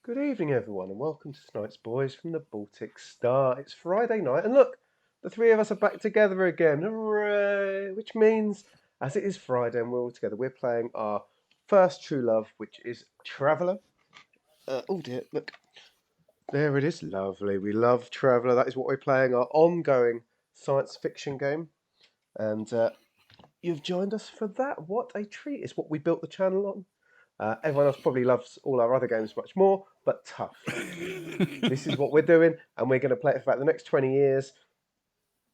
Good evening, everyone, and welcome to tonight's Boys from the Baltic Star. It's Friday night, and look, the three of us are back together again. Hooray! Which means, as it is Friday and we're all together, we're playing our first true love, which is Traveller. Oh dear, look, there it is. Lovely. We love Traveller. That is what we're playing, our ongoing science fiction game. And you've joined us for that. What a treat. It's what we built the channel on. Everyone else probably loves all our other games much more, but tough. This is what we're doing, and we're going to play it for about the next 20 years.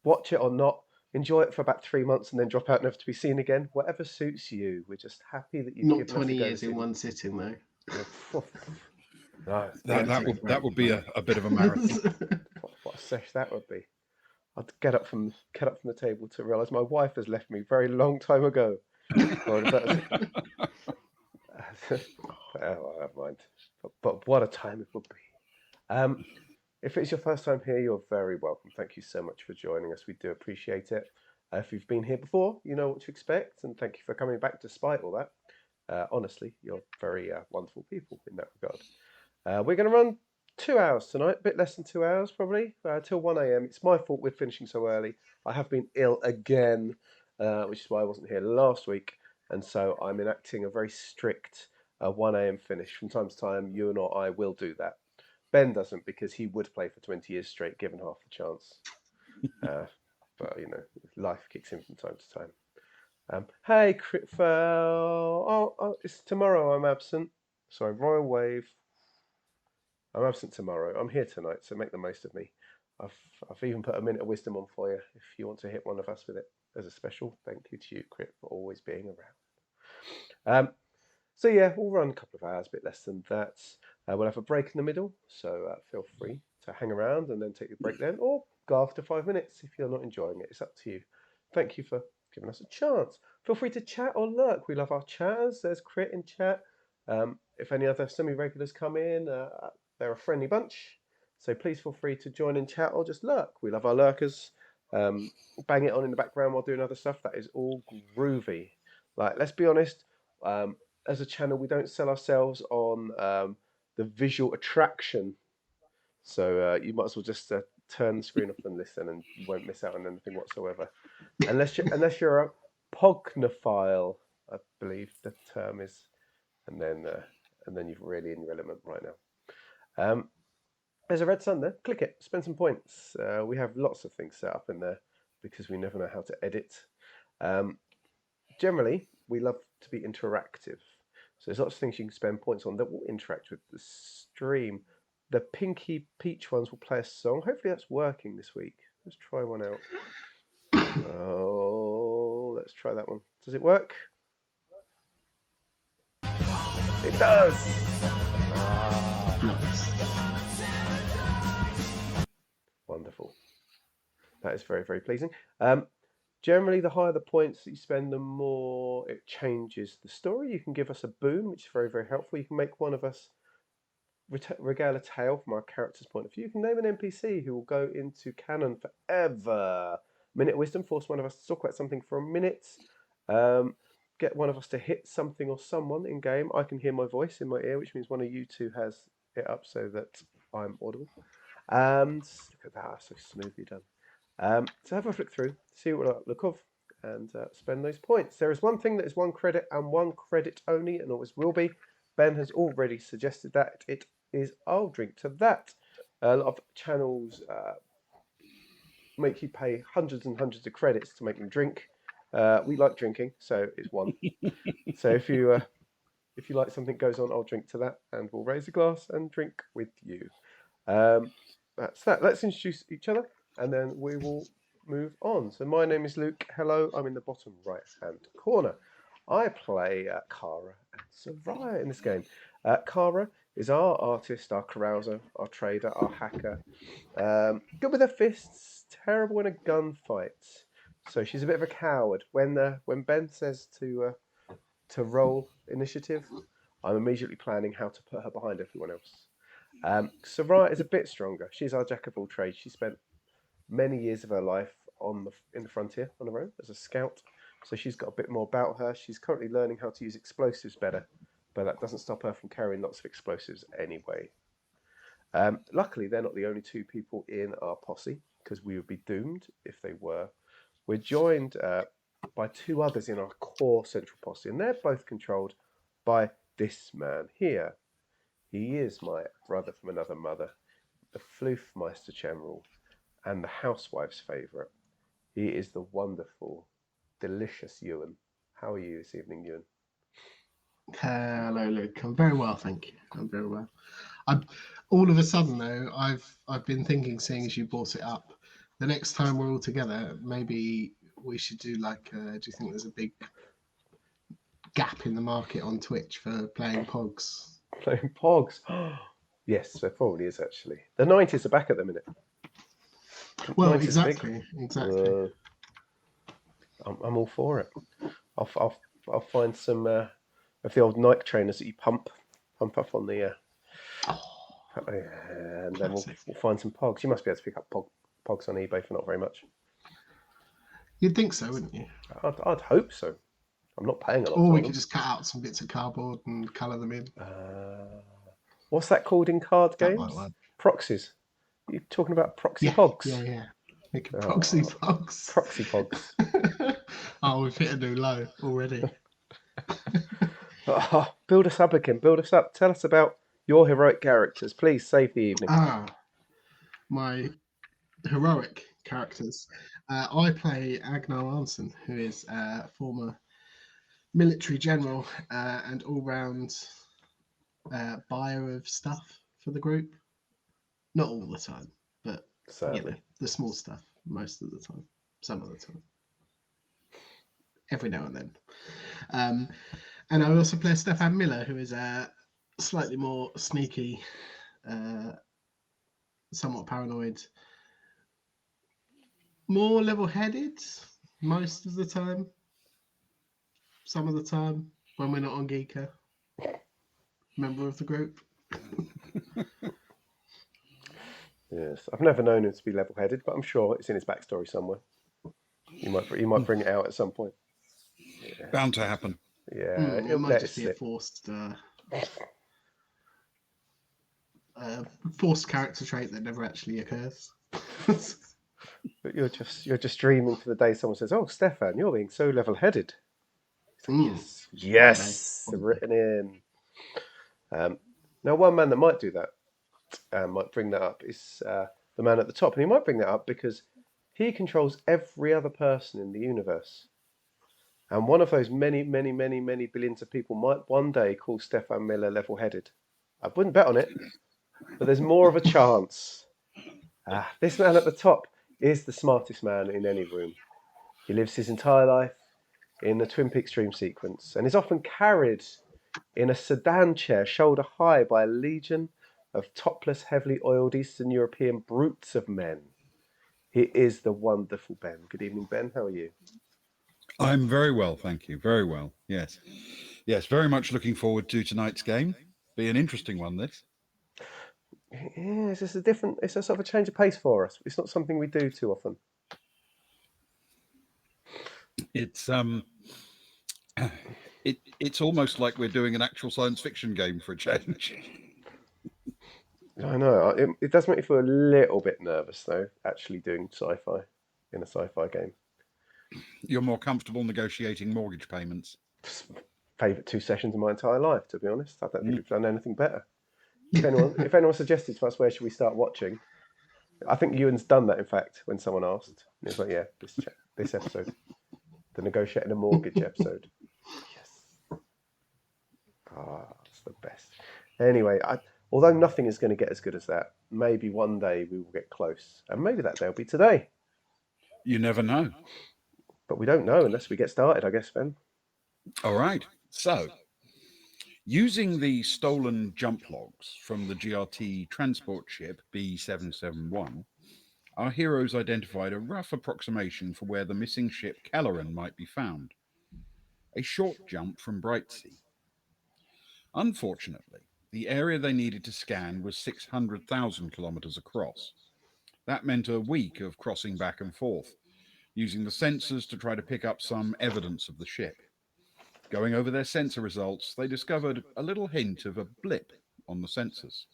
Watch it or not, enjoy it for about 3 months, and then drop out never to be seen again. Whatever suits you. We're just happy that you've Not given us 20 a go years this in evening. one sitting, though. No, That Gotta that take would a that break. would be a bit of a marathon. what a sesh that would be. I'd get up from the table to realise my wife has left me very long time ago. Oh, never mind. But what a time it would be. If it's your first time here, you're very welcome. Thank you so much for joining us. We do appreciate it. If you've been here before, you know what to expect, and thank you for coming back despite all that. Honestly, you're very wonderful people in that regard. We're going to run 2 hours tonight, a bit less than 2 hours probably, till 1 a.m. It's my fault we're finishing so early. I have been ill again, which is why I wasn't here last week, and so I'm enacting a very strict 1 a.m. finish. From time to time, you and I will do that. Ben doesn't because he would play for 20 years straight, given half the chance. But you know, life kicks in from time to time. Hey, Critfell. Oh, it's tomorrow. I'm absent. Sorry, Royal Wave. I'm absent tomorrow. I'm here tonight, so make the most of me. I've even put a minute of wisdom on for you if you want to hit one of us with it as a special thank you to you, Crit, for always being around. So yeah, we'll run a couple of hours, a bit less than that. We'll have a break in the middle, so feel free to hang around and then take your break then, or go after 5 minutes if you're not enjoying it. It's up to you. Thank you for giving us a chance. Feel free to chat or lurk. We love our chatters. There's Crit in chat. If any other semi-regulars come in, they're a friendly bunch. So please feel free to join in chat or just lurk. We love our lurkers. Bang it on in the background while doing other stuff. That is all groovy. Like, let's be honest. As a channel, we don't sell ourselves on the visual attraction. So you might as well just turn the screen off and listen, and you won't miss out on anything whatsoever. Unless you're a pognophile, I believe the term is, and then you're really in your element right now. There's a red sun there. Click it. Spend some points. We have lots of things set up in there because we never know how to edit. Generally, we love to be interactive. So there's lots of things you can spend points on that will interact with the stream. The Pinky Peach ones will play a song. Hopefully that's working this week. Let's try one out. Oh, let's try that one. Does it work? It does! Wonderful. That is very, very pleasing. Generally, the higher the points that you spend, the more it changes the story. You can give us a boon, which is very, very helpful. You can make one of us regale a tale from our character's point of view. You can name an NPC who will go into canon forever. Minute of Wisdom, force one of us to talk about something for a minute. Get one of us to hit something or someone in game. I can hear my voice in my ear, which means one of you two has it up so that I'm audible. And look at that, so smoothly done. So have a flick through, see what I look of, and spend those points. There is one thing that is 1 credit and 1 credit only, and always will be. Ben has already suggested that it is I'll drink to that. A lot of channels make you pay hundreds and hundreds of credits to make them drink. We like drinking, so it's 1. So if you like something goes on, I'll drink to that, and we'll raise a glass and drink with you. That's that. Let's introduce each other, and then we will move on. So my name is Luke. Hello, I'm in the bottom right-hand corner. I play Kara and Soraya in this game. Kara is our artist, our carouser, our trader, our hacker. Good with her fists, terrible in a gunfight. So she's a bit of a coward. When Ben says to roll initiative, I'm immediately planning how to put her behind everyone else. Soraya is a bit stronger. She's our jack of all trades. She spent many years of her life in the frontier on her own as a scout, so she's got a bit more about her. She's currently learning how to use explosives better, but that doesn't stop her from carrying lots of explosives anyway. Luckily, they're not the only two people in our posse, because we would be doomed if they were. We're joined by two others in our core central posse, and they're both controlled by this man here. He is my brother from another mother, the Floofmeister General, and the housewife's favourite. He is the wonderful, delicious Ewan. How are you this evening, Ewan? Hello, Luke. I'm very well, thank you. I'm very well. All of a sudden, though, I've been thinking, seeing as you brought it up, the next time we're all together, maybe we should do like. Do you think there's a big gap in the market on Twitch for playing Pogs? Playing Pogs? Yes, there probably is actually. The 90s are back at the minute. Well, 90s exactly. I'm all for it. I'll find some of the old Nike trainers that you pump up on the. And then we'll find some Pogs. You must be able to pick up Pogs on eBay for not very much. You'd think so, wouldn't you? I'd hope so. I'm not paying a lot. Or we could just cut out some bits of cardboard and colour them in. What's that called in card games? Proxies. You're talking about proxy Pogs? Yeah. Make a proxy Pogs. Proxy Pogs. Oh, we've hit a new low already. Build us up again. Build us up. Tell us about your heroic characters. Please save the evening. My heroic characters. I play Agnar Arnson, who is a former military general and all-round buyer of stuff for the group. Not all the time, but the small stuff most of the time. Some of the time. Every now and then. And I also play Stefan Miller, who is a slightly more sneaky, somewhat paranoid, more level-headed most of the time. Some of the time when we're not on Geeker. Member of the group. Yes, I've never known him to be level-headed, but I'm sure it's in his backstory somewhere. You might bring it out at some point. Yeah. Bound to happen. Yeah, it might just be a forced character trait that never actually occurs. But you're just dreaming for the day someone says, "Oh, Stefan, you're being so level-headed." Like, yes, written in. Now, one man that might do that, might bring that up, is the man at the top, and he might bring that up because he controls every other person in the universe. And one of those many, many, many, many billions of people might one day call Stefan Miller level-headed. I wouldn't bet on it, but there's more of a chance. This man at the top is the smartest man in any room. He lives his entire life in the Twin Peaks dream sequence and is often carried in a sedan chair shoulder high by a legion of topless, heavily oiled Eastern European brutes of men. He is the wonderful Ben. Good evening, Ben. How are you? I'm very well, thank you. Very well. Yes. Very much looking forward to tonight's game. Be an interesting one, this. Yeah, it's a sort of a change of pace for us. It's not something we do too often. It's it's almost like we're doing an actual science fiction game for a change. I know. It does make me feel a little bit nervous, though, actually doing sci-fi in a sci-fi game. You're more comfortable negotiating mortgage payments. Favourite 2 sessions of my entire life, to be honest. I don't think we've done anything better. If anyone suggested to us where should we start watching, I think Ewan's done that, in fact, when someone asked. He was like, yeah, this episode. The negotiating a mortgage episode. Yes. It's the best. Anyway, although nothing is going to get as good as that, maybe one day we will get close. And maybe that day will be today. You never know. But we don't know unless we get started, I guess, Ben. All right. So, using the stolen jump logs from the GRT transport ship B771, our heroes identified a rough approximation for where the missing ship Kelleren might be found. A short jump from Brightsea. Unfortunately, the area they needed to scan was 600,000 kilometers across. That meant a week of crossing back and forth, using the sensors to try to pick up some evidence of the ship. Going over their sensor results, they discovered a little hint of a blip on the sensors.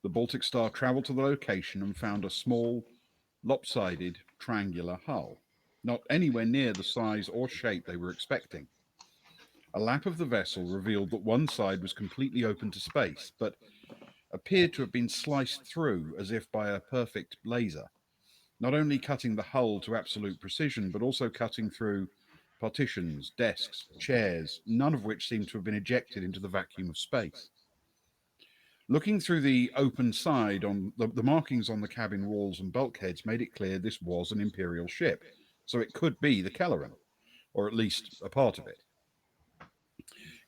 The Baltic Star travelled to the location and found a small, lopsided, triangular hull, not anywhere near the size or shape they were expecting. A lap of the vessel revealed that one side was completely open to space, but appeared to have been sliced through as if by a perfect laser, not only cutting the hull to absolute precision, but also cutting through partitions, desks, chairs, none of which seemed to have been ejected into the vacuum of space. Looking through the open side, on the markings on the cabin walls and bulkheads made it clear this was an Imperial ship, so it could be the Kelleren, or at least a part of it.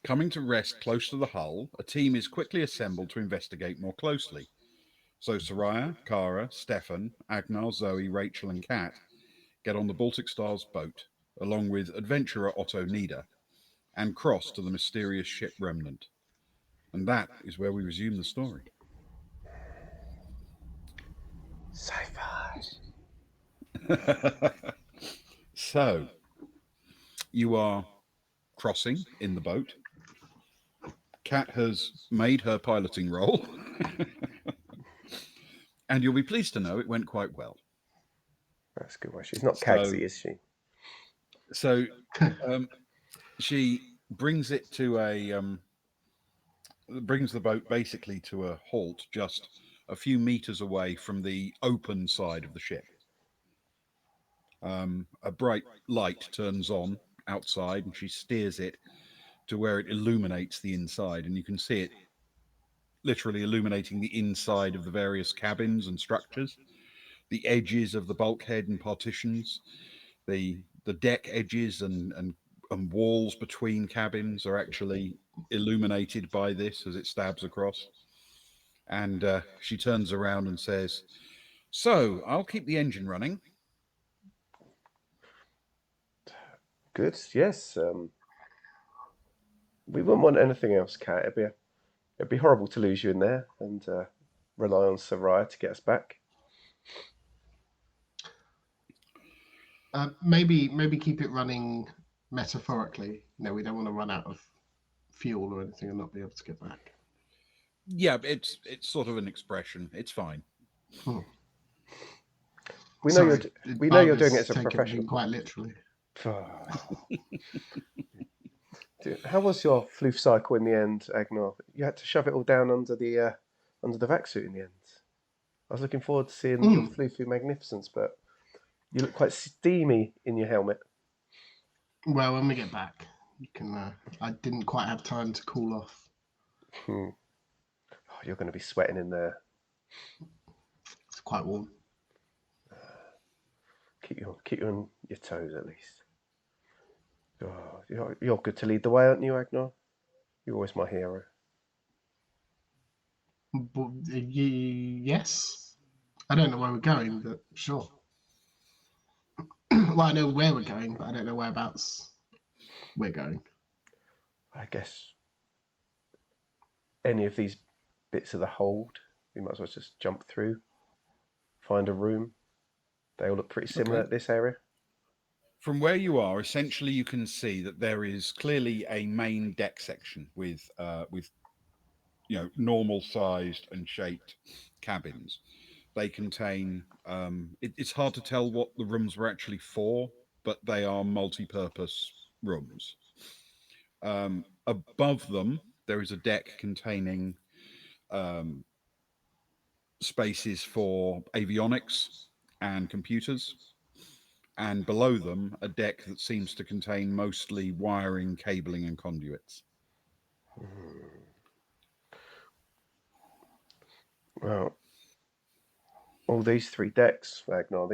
Coming to rest close to the hull, a team is quickly assembled to investigate more closely. So Soraya, Kara, Stefan, Agnar, Zoe, Rachel and Kat get on the Baltic Star's boat, along with adventurer Otto Nieder, and cross to the mysterious ship Remnant. And that is where we resume the story. Sci-fi. So, you are crossing in the boat. Kat has made her piloting role. And you'll be pleased to know it went quite well. That's a good one. She's not Cagsy, is she? So she brings it to brings the boat basically to a halt just a few meters away from the open side of the ship. A bright light turns on outside and she steers it to where it illuminates the inside, and you can see it literally illuminating the inside of the various cabins and structures, the edges of the bulkhead and partitions, the deck edges and walls between cabins are actually illuminated by this as it stabs across. And she turns around and says, "So I'll keep the engine running." Good. Yes. We wouldn't want anything else, Kat. It'd be horrible to lose you in there and rely on Soraya to get us back. Maybe keep it running metaphorically. No, we don't want to run out of fuel or anything and not be able to get back. Yeah, it's sort of an expression. It's fine. We know you're doing it as a professional. Quite literally. How was your floof cycle in the end, Agnar? You had to shove it all down under the vac suit in the end. I was looking forward to seeing your floofy magnificence, but you look quite steamy in your helmet. Well, when we get back, you can. I didn't quite have time to cool off. Oh, you're going to be sweating in there. It's quite warm. Keep you on your toes at least. Oh, you're good to lead the way, aren't you, Agnar? You're always my hero. But, yes. I don't know where we're going, but sure. Well, I know where we're going, but I don't know whereabouts we're going. I guess any of these bits of the hold, we might as well just jump through, find a room. They all look pretty similar at this area. From where you are, essentially, you can see that there is clearly a main deck section with normal sized and shaped cabins. They contain. It's hard to tell what the rooms were actually for, but they are multi-purpose rooms. Above them, there is a deck containing spaces for avionics and computers. And below them, a deck that seems to contain mostly wiring, cabling, and conduits. Well, all these three decks, Ragnar,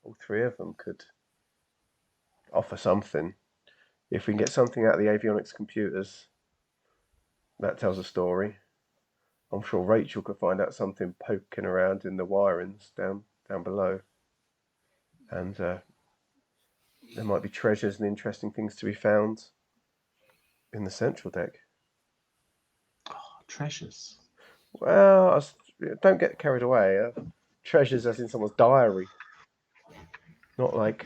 all three of them could offer something. If we can get something out of the avionics computers, that tells a story. I'm sure Rachel could find out something poking around in the wirings down below. And there might be treasures and interesting things to be found in the central deck. Oh, treasures. Well, don't get carried away. Treasures as in someone's diary. Not like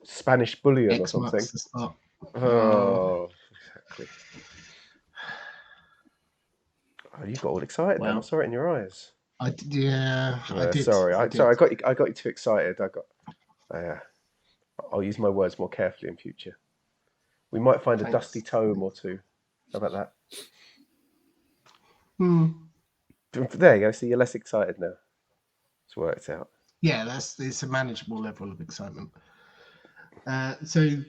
Spanish bullion or X something. marks the spot. Oh, exactly. Oh, you got all excited then. I Well, saw it in your eyes. I did. Sorry, I did. sorry, I got you too excited. I'll use my words more carefully in future. We might find a Thanks. dusty tome or two. How about that? There you go. See, you're less excited now. It's worked out. Yeah, it's a manageable level of excitement. So,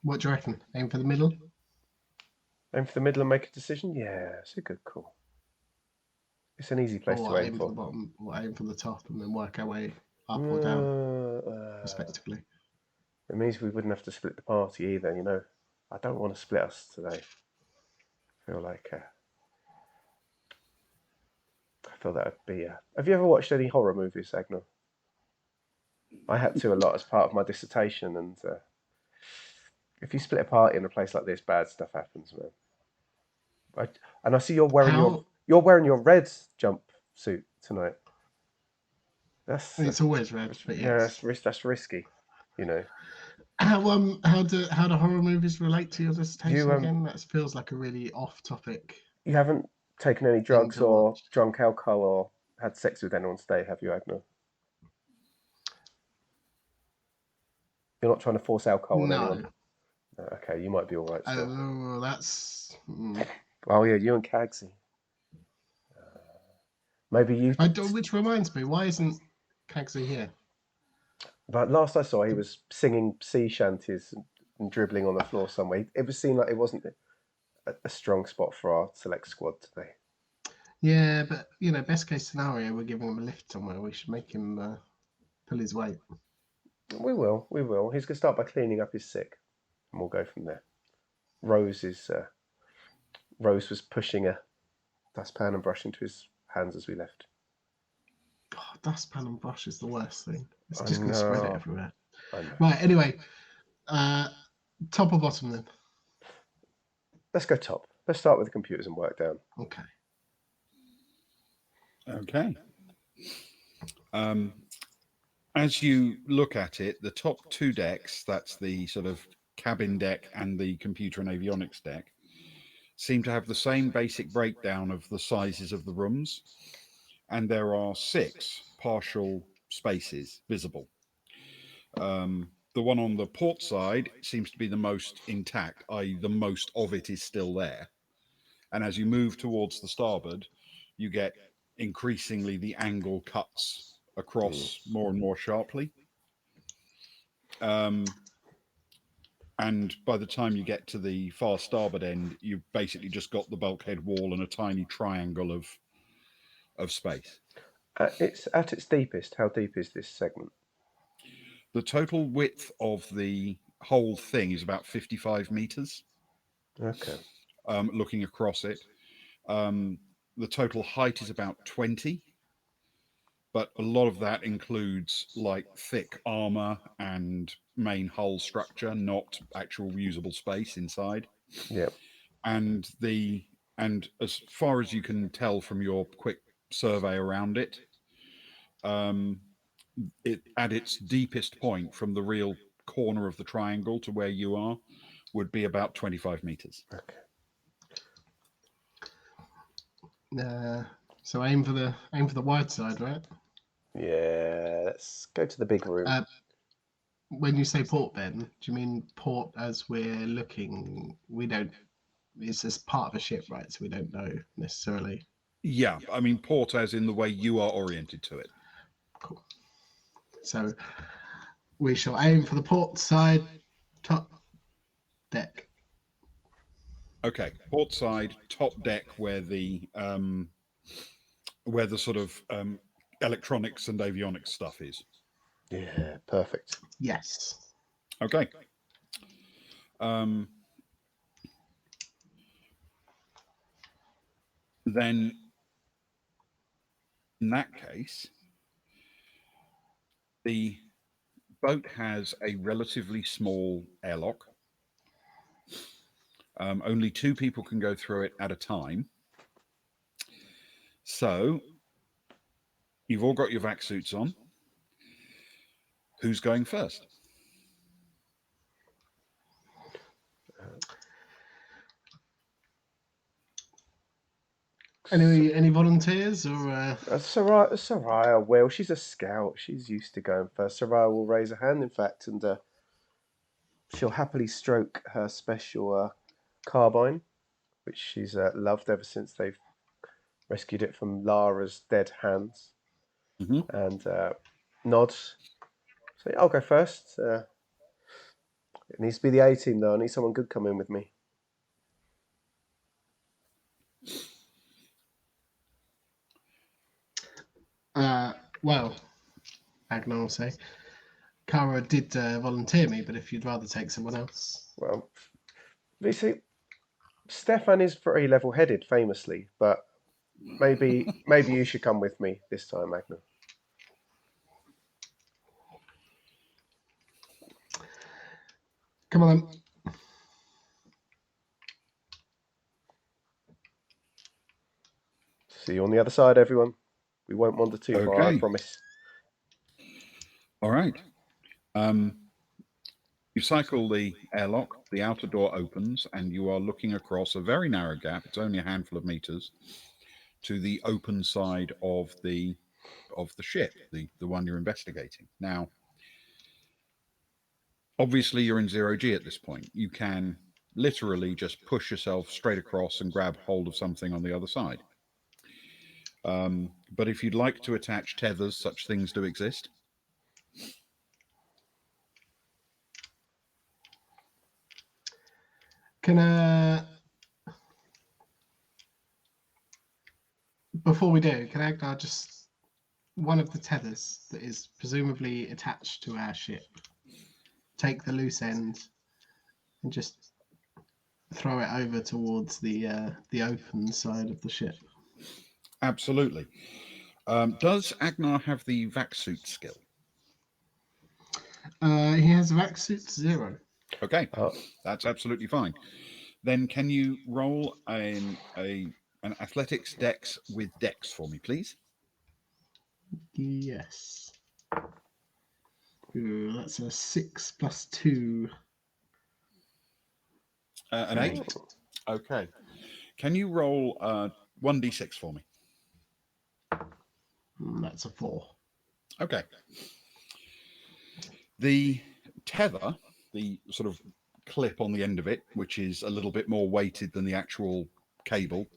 what do you reckon? Aim for the middle? Aim for the middle and make a decision? Yeah, it's a good call. It's an easy place Or to aim aim for the bottom, or aim for the top, and then work our way up or down, respectively. It means we wouldn't have to split the party either, you know. I don't want to split us today. I feel that would be... Have you ever watched any horror movies, Agner? I had to a lot as part of my dissertation, and if you split a party in a place like this, bad stuff happens, man. I see you're wearing your red jumpsuit tonight. It's always red, but yes. That's risky, you know. How do horror movies relate to your dissertation again? That feels like a really off-topic. You haven't taken any drugs or drunk alcohol or had sex with anyone today, have you, Agner? You're not trying to force alcohol on anyone? No. Okay, you might be all right still. Oh, that's... Oh, yeah, you and Cagsy. Maybe you... Which reminds me, why isn't Cagsy here? But last I saw, he was singing sea shanties and dribbling on the floor somewhere. It was seen like it wasn't a strong spot for our select squad today. Yeah, but, you know, best case scenario, we're giving him a lift somewhere. We should make him pull his weight. We will. He's going to start by cleaning up his sick, and we'll go from there. Rose was pushing a dustpan and brush into his hands as we left. God, dustpan and brush is the worst thing. It's just going to spread it everywhere. I know. Right, anyway, top or bottom then? Let's go top. Let's start with the computers and work down. Okay. As you look at it, the top two decks, that's the sort of cabin deck and the computer and avionics deck, seem to have the same basic breakdown of the sizes of the rooms, and there are 6 partial spaces visible. The one on the port side seems to be the most intact, i.e. the most of it is still there. And as you move towards the starboard, you get increasingly the angle cuts across more and more sharply. And by the time you get to the far starboard end, you've basically just got the bulkhead wall and a tiny triangle of space. It's at its deepest. How deep is this segment? The total width of the whole thing is about 55 meters. Okay. Looking across it. The total height is about 20. But a lot of that includes like thick armor and main hull structure, not actual usable space inside. Yeah. And as far as you can tell from your quick survey around it, it at its deepest point from the real corner of the triangle to where you are would be about 25 meters. Okay. So aim for the wide side, right? Yeah, let's go to the big room. When you say port, Ben, do you mean port as we're looking? We don't. It's just part of a ship, right? So we don't know necessarily. Yeah, I mean port as in the way you are oriented to it. Cool. So we shall aim for the port side, top deck. Okay, port side, top deck, where the sort of electronics and avionics stuff is. Yeah, perfect. Yes. Okay. Then, in that case, the boat has a relatively small airlock. Only 2 people can go through it at a time. So, you've all got your vac suits on. Who's going first? Any volunteers or? Soraya will. She's a scout. She's used to going first. Soraya will raise a hand, in fact, and she'll happily stroke her special carbine, which she's loved ever since they've rescued it from Lara's dead hands, Mhm. and nods. Say, I'll go first. It needs to be the A team, though. I need someone good coming with me. Well, Agnar will say, Kara did volunteer me, but if you'd rather take someone else. Well, you see, Stefan is very level-headed, famously, but maybe you should come with me this time, Agnar. Come on then. See you on the other side, everyone. We won't wander too far, I Okay. promise. All right. You cycle the airlock, the outer door opens, and you are looking across a very narrow gap. It's only a handful of meters to the open side of the ship, the one you're investigating. Now, obviously, you're in zero G at this point. You can literally just push yourself straight across and grab hold of something on the other side. But if you'd like to attach tethers, such things do exist. Before we do, can Agnar just one of the tethers that is presumably attached to our ship, take the loose end and just throw it over towards the open side of the ship? Absolutely. Does Agnar have the vac suit skill? He has vac suit 0. Okay, that's absolutely fine. Then can you roll an athletics dex with dex for me, please? Yes. Ooh, that's a 6 plus 2. An 8. Okay. Can you roll 1d6 for me? That's a 4. Okay. The tether, the sort of clip on the end of it, which is a little bit more weighted than the actual cable,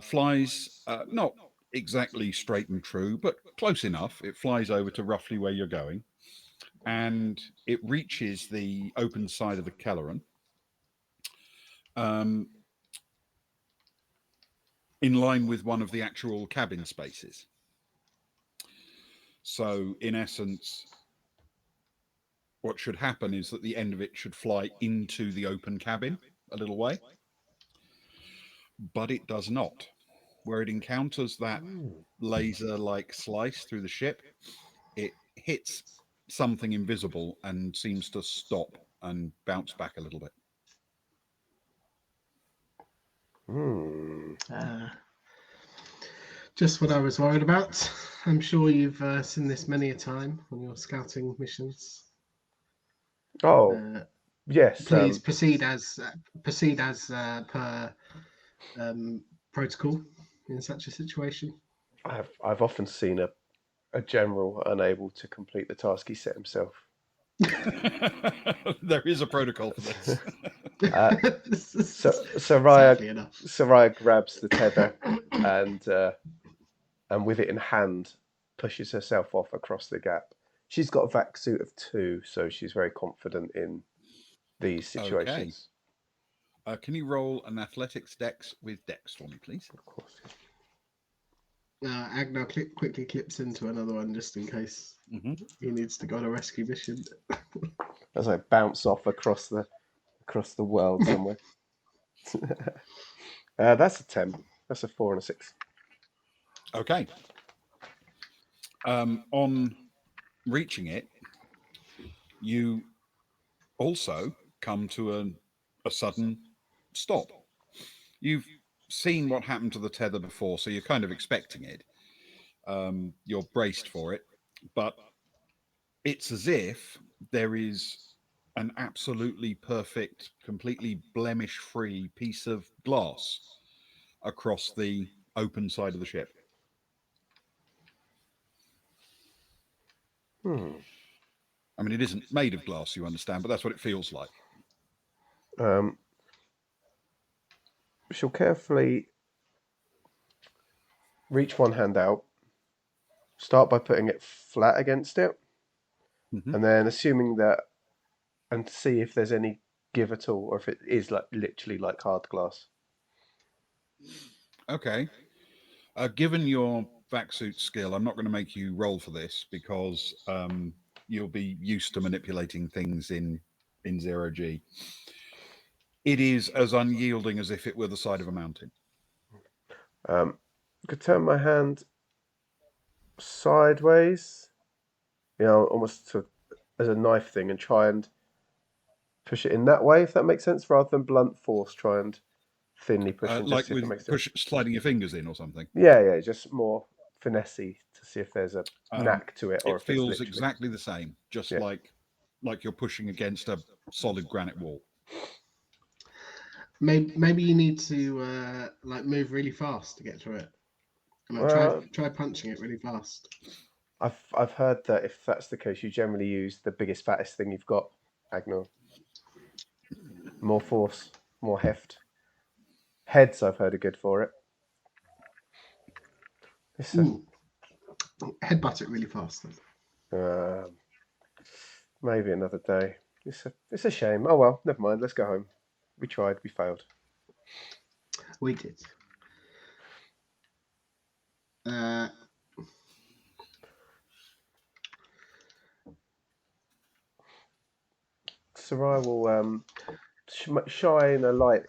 flies not exactly straight and true, but close enough. It flies over to roughly where you're going, and it reaches the open side of the Kelleren. In line with one of the actual cabin spaces. So, in essence, what should happen is that the end of it should fly into the open cabin a little way, but it does not. Where it encounters that laser-like slice through the ship, it hits something invisible and seems to stop and bounce back a little bit. Just what I was worried about. I'm sure you've seen this many a time on your scouting missions. Yes. Please proceed as per protocol in such a situation. I've often seen a general unable to complete the task he set himself. There is a protocol for this. So Soraya grabs the tether and with it in hand pushes herself off across the gap. She's got a vac suit of 2, so she's very confident in these situations. Okay. Can you roll an athletics dex with dex for me, please? Of course. Agnar quickly clips into another one just in case he needs to go on a rescue mission. As I bounce off across the world somewhere. That's a 10. That's a 4 and a 6. Okay. On reaching it, you also come to a sudden stop. You've seen what happened to the tether before, so you're kind of expecting it. You're braced for it, but it's as if there is an absolutely perfect, completely blemish-free piece of glass across the open side of the ship. I mean, it isn't made of glass, you understand, but that's what it feels like. She'll carefully reach one hand out, start by putting it flat against it, and then assuming that, and see if there's any give at all, or if it is like literally like hard glass. Okay. Given your vac-suit skill, I'm not going to make you roll for this because you'll be used to manipulating things in 0G. It is as unyielding as if it were the side of a mountain. I could turn my hand sideways, almost as a knife thing, and try and push it in that way, if that makes sense, rather than blunt force. Try and thinly push it, like just see if it makes sense. sliding your fingers in or something. Yeah, just more finessey to see if there's a knack to it, or it if feels it's literally exactly the same, just like you're pushing against a solid granite wall. Maybe you need to like move really fast to get through it. And try punching it really fast. I've heard that if that's the case, you generally use the biggest, fattest thing you've got, Agnar. More force, more heft. Heads, I've heard, are good for it. Headbutt it really fast then. Maybe another day. It's a shame. Oh well, never mind. Let's go home. We tried. We failed. We did. Sarai will shine a light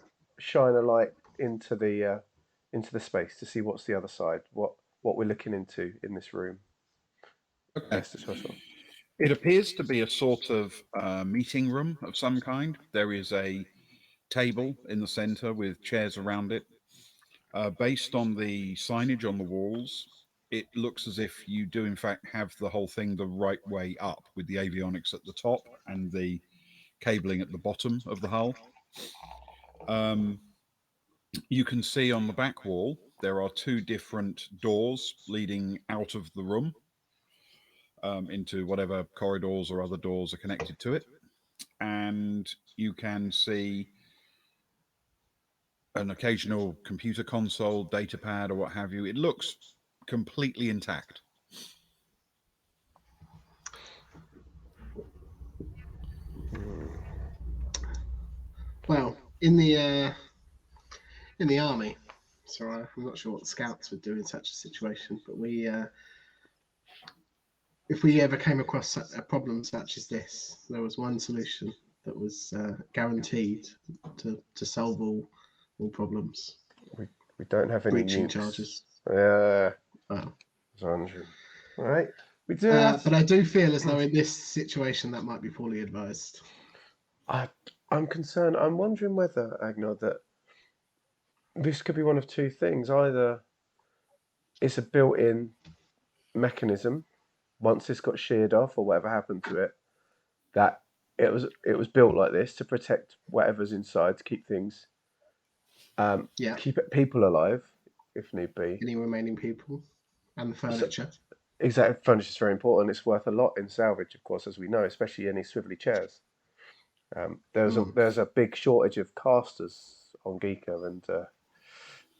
into the space to see what's the other side. What we're looking into in this room. Okay. Best as possible. It appears to be a sort of meeting room of some kind. There is a table in the center with chairs around it. Based on the signage on the walls, it looks as if you do in fact have the whole thing the right way up, with the avionics at the top and the cabling at the bottom of the hull. You can see on the back wall there are two different doors leading out of the room into whatever corridors or other doors are connected to it. And you can see an occasional computer console, data pad, or what have you. It looks completely intact. Well, in the army, so I'm not sure what the scouts would do in such a situation, but if we ever came across a problem such as this, there was one solution that was guaranteed to solve all problems. We don't have any breaching nukes. charges. Yeah. Oh. All right. We do. But I do feel as though in this situation that might be poorly advised. I'm concerned. I'm wondering whether, Agnar, that this could be one of two things. Either it's a built-in mechanism, once it's got sheared off or whatever happened to it, that it was built like this to protect whatever's inside, to keep things, keep people alive if need be. Any remaining people and the furniture. Exactly, furniture is very important. It's worth a lot in salvage, of course, as we know, especially any swivelly chairs. There's a big shortage of casters on Geeka, and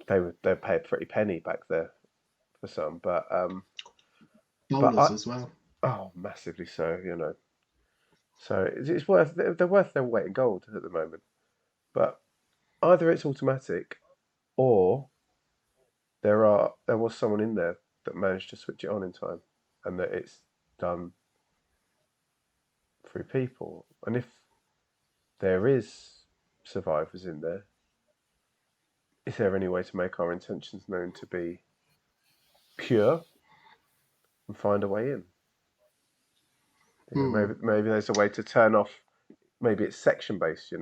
they pay a pretty penny back there for some, but bowlers as well. Oh, massively so, So it's worth they're worth their weight in gold at the moment. But either it's automatic, or there was someone in there that managed to switch it on in time, and that it's done through people. And if there is survivors in there, is there any way to make our intentions known to be pure and find a way in? Maybe there's a way to turn off. Maybe it's section based,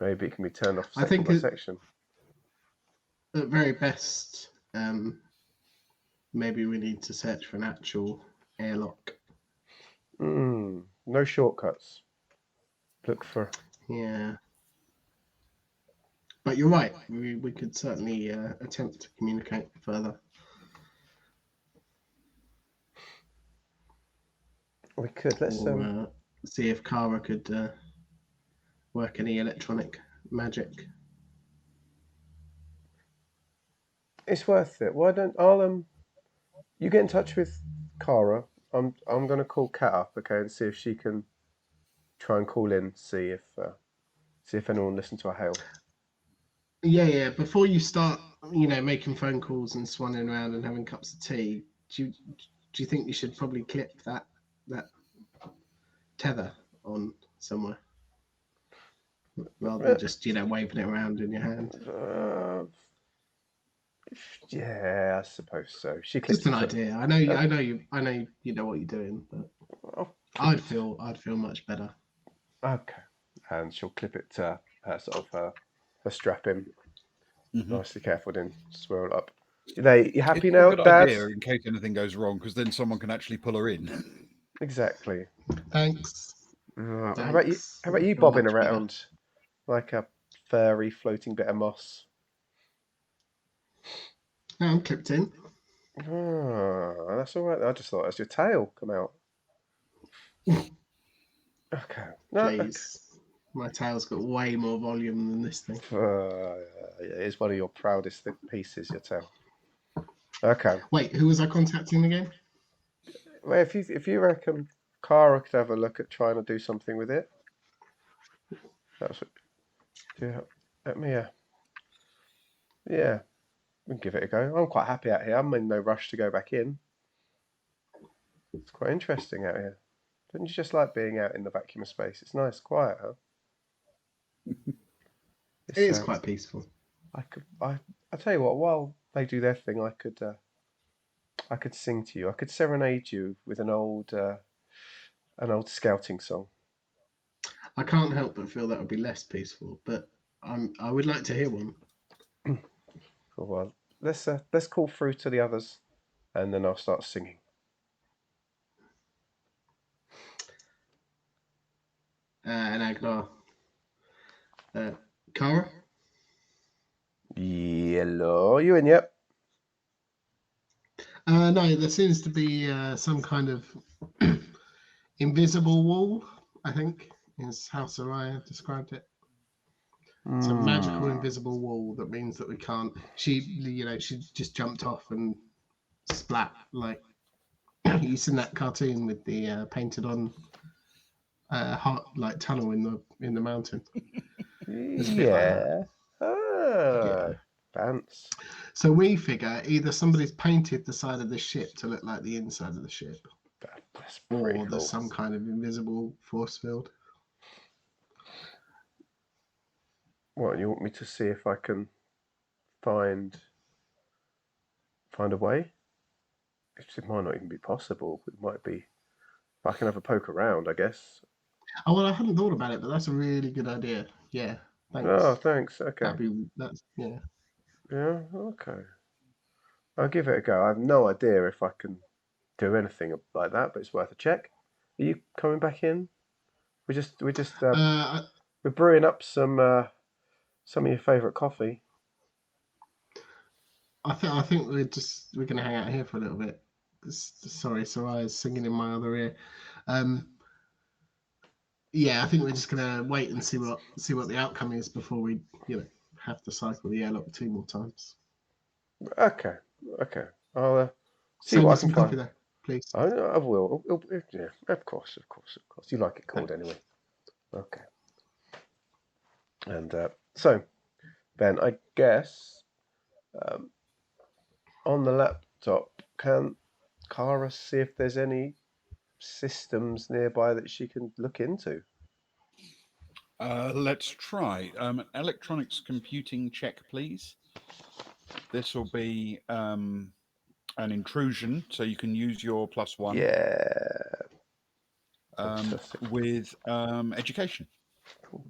Maybe it can be turned off section by section. At very best, maybe we need to search for an actual airlock. No shortcuts. Look for. Yeah. But you're right. We could certainly attempt to communicate further. We could. Let's Or see if Kara could work any electronic magic. It's worth it. Why don't you get in touch with Kara? I'm gonna call Kat up, okay, and see if she can try and call in, see if anyone listened to our hail. Yeah. Before you start, making phone calls and swanning around and having cups of tea, do you think you should probably clip that tether on somewhere rather than just waving it around in your hand? Yeah, I suppose so. She clips Just an idea. I know you know what you're doing, but I'd feel much better. Okay, and she'll clip it to her her strapping. Nicely careful, then swirl it up. You happy It's now, a good Dad? idea in case anything goes wrong, because then someone can actually pull her in. Exactly. Thanks. How about you? How about you Feel bobbing much better. around like a furry floating bit of moss? No, I'm clipped in. Oh, that's all right. I just thought it was your tail come out. Okay. No, Please. My tail's got way more volume than this thing. it's one of your proudest pieces, your tail. Okay. Wait, who was I contacting again? Well, if you reckon Kara could have a look at trying to do something with it, that's what. Yeah, let me. Yeah, we can give it a go. I'm quite happy out here. I'm in no rush to go back in. It's quite interesting out here. Don't you just like being out in the vacuum of space? It's nice, quiet, huh? It is quite peaceful. I tell you what. While they do their thing, I could sing to you. I could serenade you with an old scouting song. I can't help but feel that would be less peaceful, but I would like to hear one. Well, let's call through to the others, and then I'll start singing. And Agnar. Kara? Hello, you in yet? No, there seems to be some kind of invisible wall, I think, is how Soraya described it. It's a magical invisible wall that means that we can't. She just jumped off and splat like you seen that cartoon with the painted on hot like tunnel in the mountain. It's a bit like that. Yeah. Dance. So we figure either somebody's painted the side of the ship to look like the inside of the ship, That's or pretty cool. there's some kind of invisible force field. What, you want me to see if I can find a way? It might not even be possible. It might be. I can have a poke around, I guess. Oh well, I hadn't thought about it, but that's a really good idea. Yeah, thanks. Oh, thanks. Okay. Yeah. Yeah. Okay. I'll give it a go. I have no idea if I can do anything like that, but it's worth a check. Are you coming back in? We're brewing up some of your favourite coffee. I think we're gonna hang out here for a little bit. Sorry, Soraya's singing in my other ear. Yeah, I think we're just gonna wait and see what the outcome is before we have to cycle the airlock 2 more times. Okay. I'll see Save what me I can some find. coffee there, please. I will. Yeah, of course. You like it cold anyway. Okay. And so, Ben, I guess on the laptop, can Kara see if there's any systems nearby that she can look into? Let's try. Electronics computing check, please. This will be an intrusion, so you can use your +1. Yeah. With education. Cool.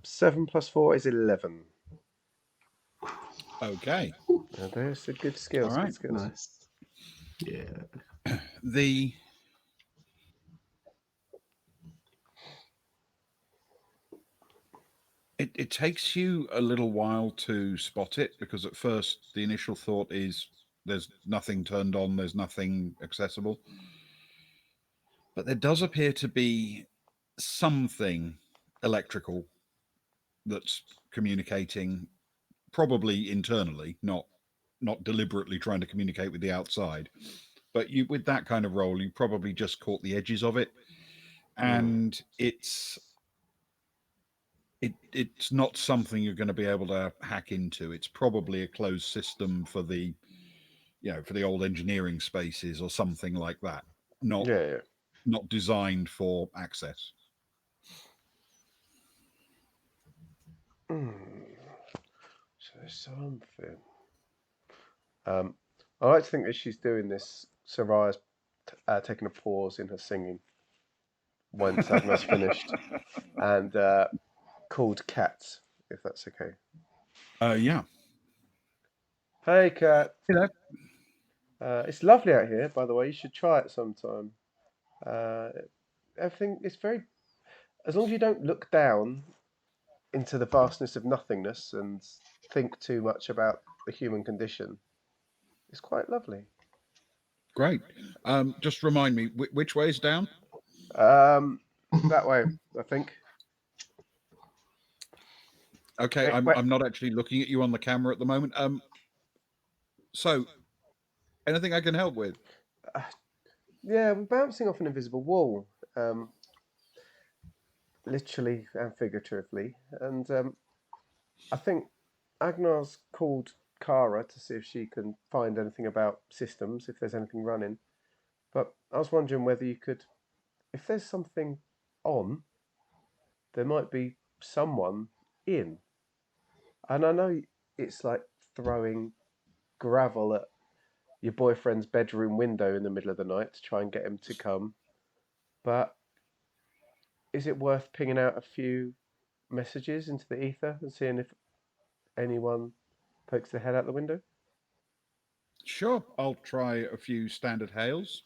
7 + 4 is 11. Okay. Now, there's a good skills. All right. Good skills. Nice. Yeah. The It takes you a little while to spot it, because at first the initial thought is there's nothing turned on, there's nothing accessible. But there does appear to be something electrical that's communicating, probably internally, not deliberately trying to communicate with the outside. But you, with that kind of role, you probably just caught the edges of it, and it's not something you're going to be able to hack into. It's probably a closed system for the for the old engineering spaces or something like that. Not Yeah. not designed for access. So there's something. I like to think that she's doing this. Soraya's taking a pause in her singing once Agna's finished, and called Cat, if that's okay. Yeah. Hey, Cat. You It's lovely out here, by the way. You should try it sometime. Everything is very. As long as you don't look down into the vastness of nothingness and think too much about the human condition, it's quite lovely. Great. Just remind me, which way is down? That way, I think. Okay, Wait, I'm not actually looking at you on the camera at the moment. So anything I can help with? Yeah, we're bouncing off an invisible wall, literally and figuratively. And I think Agnar's called Kara to see if she can find anything about systems, if there's anything running. But I was wondering whether you could, if there's something on, there might be someone in. And I know it's like throwing gravel at your boyfriend's bedroom window in the middle of the night to try and get him to come. But is it worth pinging out a few messages into the ether and seeing if anyone pokes their head out the window? Sure, I'll try a few standard hails.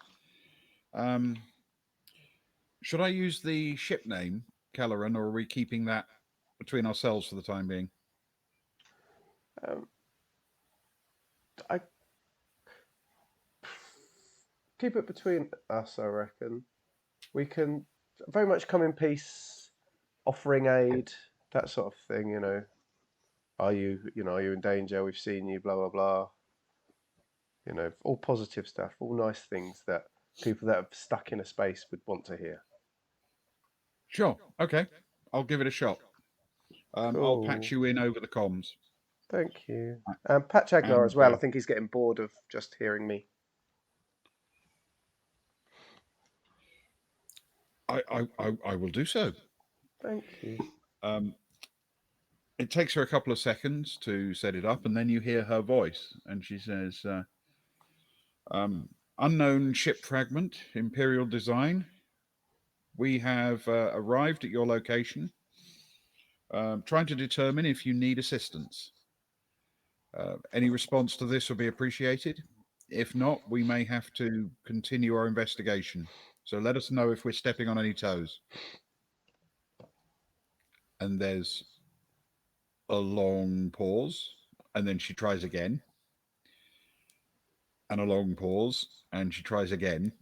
Should I use the ship name, Kelleren, or are we keeping that between ourselves for the time being? I keep it between us, I reckon. We can very much come in peace, offering aid, that sort of thing. Are you in danger? We've seen you, blah blah blah. All positive stuff, all nice things that people that are stuck in a space would want to hear. Sure. Okay, I'll give it a shot. I'll patch Cool. you in over the comms. Thank you. And Patch Agnar as And well. I think he's getting bored of just hearing me. I will do so. Thank you. It takes her a couple of seconds to set it up, and then you hear her voice, and she says, "Unknown ship fragment, Imperial design. We have arrived at your location, trying to determine if you need assistance. Any response to this will be appreciated. If not, we may have to continue our investigation. So let us know if we're stepping on any toes." And there's a long pause, and then she tries again, and a long pause, and she tries again,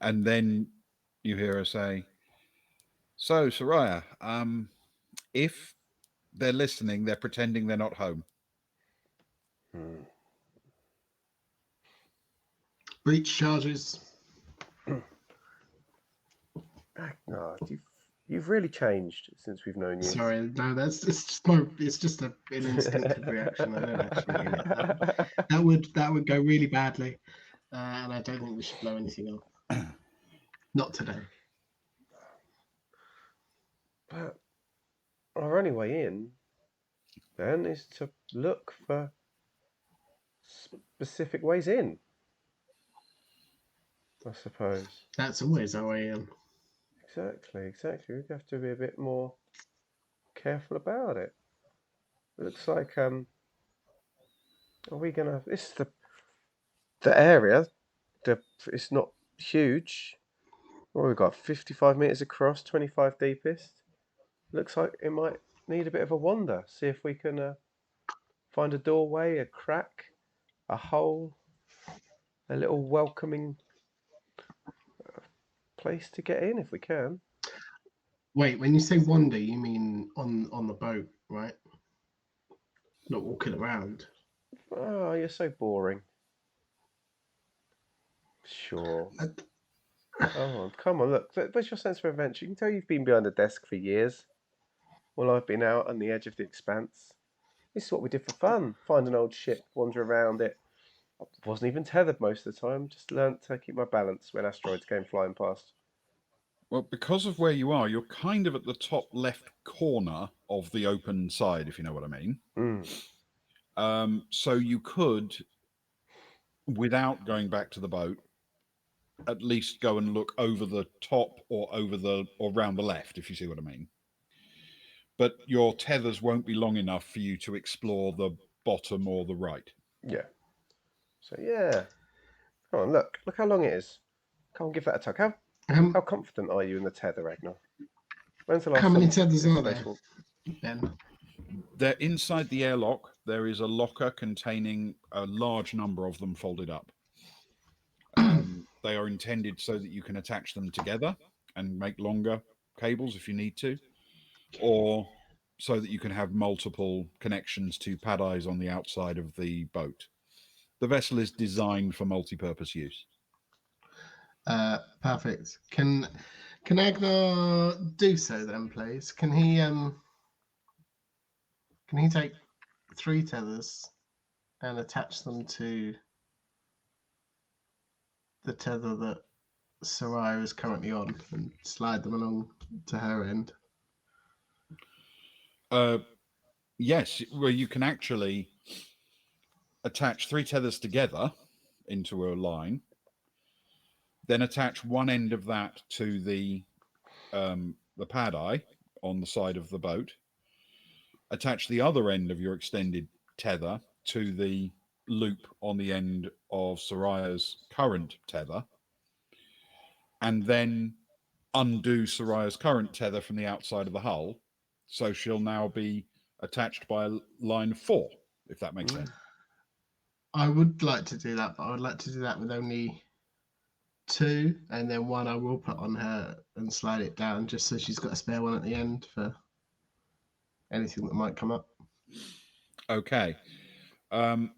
and then you hear her say, "So, Soraya, if they're listening, they're pretending they're not home." Breach charges. No, you've really changed since we've known you. Sorry, no, it's just an instinctive reaction. I don't actually mean it. That would go really badly, and I don't think we should blow anything up. Not today. But our only way in, then, is to look for specific ways in, I suppose. That's always our way in. Exactly. We have to be a bit more careful about it. It looks like are we gonna? This is the area. It's not huge. What we've got, 55 meters across, 25 deepest. Looks like it might need a bit of a wander. See if we can find a doorway, a crack, a hole, a little welcoming place to get in if we can. Wait, when you say wander, you mean on the boat, right? Not walking around. Oh, you're so boring. Sure. Oh, come on, look. Where's your sense of adventure? You can tell you've been behind a desk for years. While I've been out on the edge of the expanse. This is what we did for fun. Find an old ship, wander around it. I wasn't even tethered most of the time. Just learnt to keep my balance when asteroids came flying past. Well, because of where you are, you're kind of at the top left corner of the open side, if you know what I mean. So you could, without going back to the boat, at least go and look over the top or round the left, if you see what I mean. But your tethers won't be long enough for you to explore the bottom or the right. Yeah. So yeah. Come on, look. Look how long it is. Come on, give that a tug. How confident are you in the tether, Ragnar? When's the last How many time tethers you did are there? spacewalk? Then They're inside the airlock. There is a locker containing a large number of them folded up. They are intended so that you can attach them together and make longer cables if you need to, or so that you can have multiple connections to pad eyes on the outside of the boat. The vessel is designed for multi-purpose use. perfect. Can Agnar do so then, please? Can he take 3 tethers and attach them to the tether that Soraya is currently on and slide them along to her end? Yes, well, you can actually attach 3 tethers together into a line, then attach one end of that to the pad eye on the side of the boat, attach the other end of your extended tether to the loop on the end of Soraya's current tether, and then undo Soraya's current tether from the outside of the hull. So she'll now be attached by line 4, if that makes sense. I would like to do that, but I would like to do that with only 2, and then 1 I will put on her and slide it down just so she's got a spare one at the end for anything that might come up. Okay. Does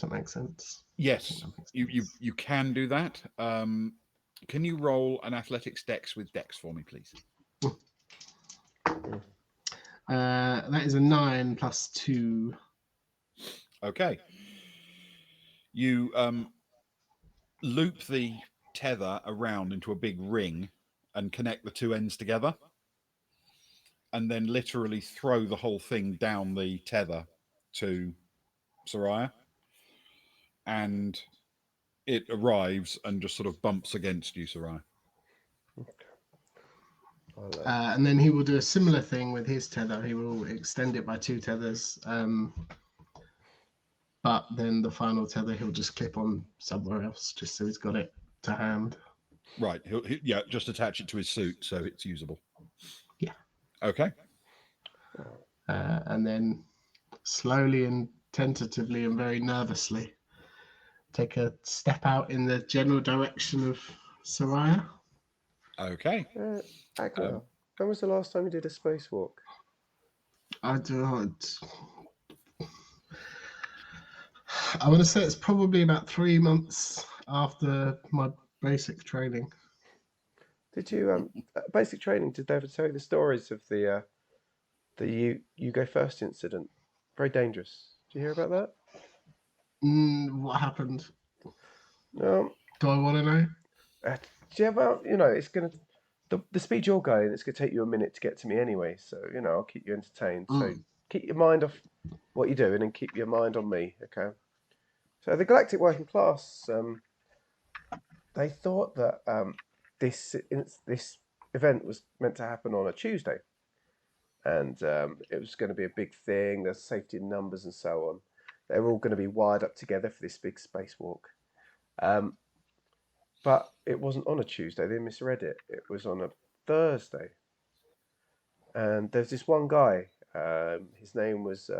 that make sense? Yes, you can do that. Can you roll an athletics dex with dex for me, please? That is a 9 plus 2. Okay. You loop the tether around into a big ring and connect the 2 ends together, and then literally throw the whole thing down the tether to Soraya, and it arrives and just sort of bumps against you, Soraya. And then he will do a similar thing with his tether. He will extend it by 2 tethers, but then the final tether he'll just clip on somewhere else, just so he's got it to hand. Right. He'll just attach it to his suit so it's usable. Yeah. Okay. And then slowly and tentatively and very nervously take a step out in the general direction of Soraya. Okay. Agnar, when was the last time you did a spacewalk? I don't. I want to say it's probably about 3 months after my basic training. Did you basic training? Did they ever tell you the stories of the you go first incident? Very dangerous. Did you hear about that? What happened? No. Do I want to know? Yeah, well, it's gonna the speed you're going. It's gonna take you a minute to get to me anyway. So I'll keep you entertained. So keep your mind off what you're doing and keep your mind on me. Okay. So the Galactic Working Class, they thought that this event was meant to happen on a Tuesday, and it was going to be a big thing. There's safety in numbers and so on. They were all going to be wired up together for this big spacewalk. But it wasn't on a Tuesday. They misread it. It was on a Thursday. and there's this one guy. His name was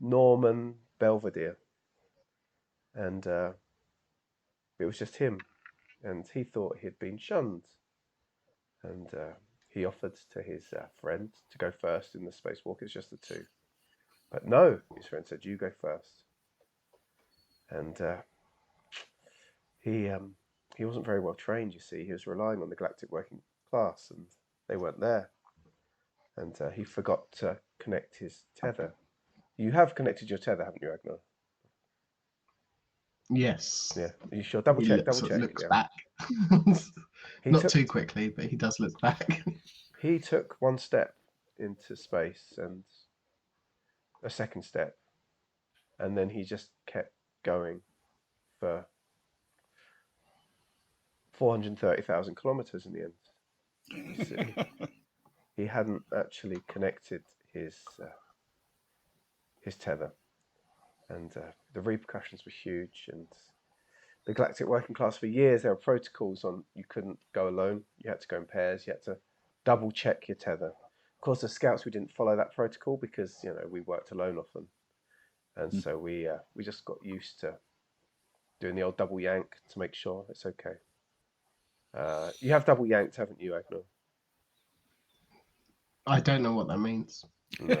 Norman Belvedere, and it was just him. And he thought he had been shunned, and he offered to his friend to go first in the spacewalk. It's just the two, but no, his friend said, "You go first." And he wasn't very well trained. You see, he was relying on the galactic working class, and they weren't there. And he forgot to connect his tether. You have connected your tether, haven't you, Agnar? Yes. Yeah. Are you sure? Double check. Looks Yeah. back. He Not took, too quickly, but he does look back. He took one step into space and a second step, and then he just kept going for 430,000 kilometers in the end. You see, he hadn't actually connected his tether, and the repercussions were huge. And the galactic working class, for years there were protocols on you couldn't go alone. You had to go in pairs. You had to double check your tether. Of course, the scouts, we didn't follow that protocol because we worked alone often, and so we just got used to doing the old double yank to make sure it's okay. You have double yanked, haven't you, Agnar? I don't know what that means. No.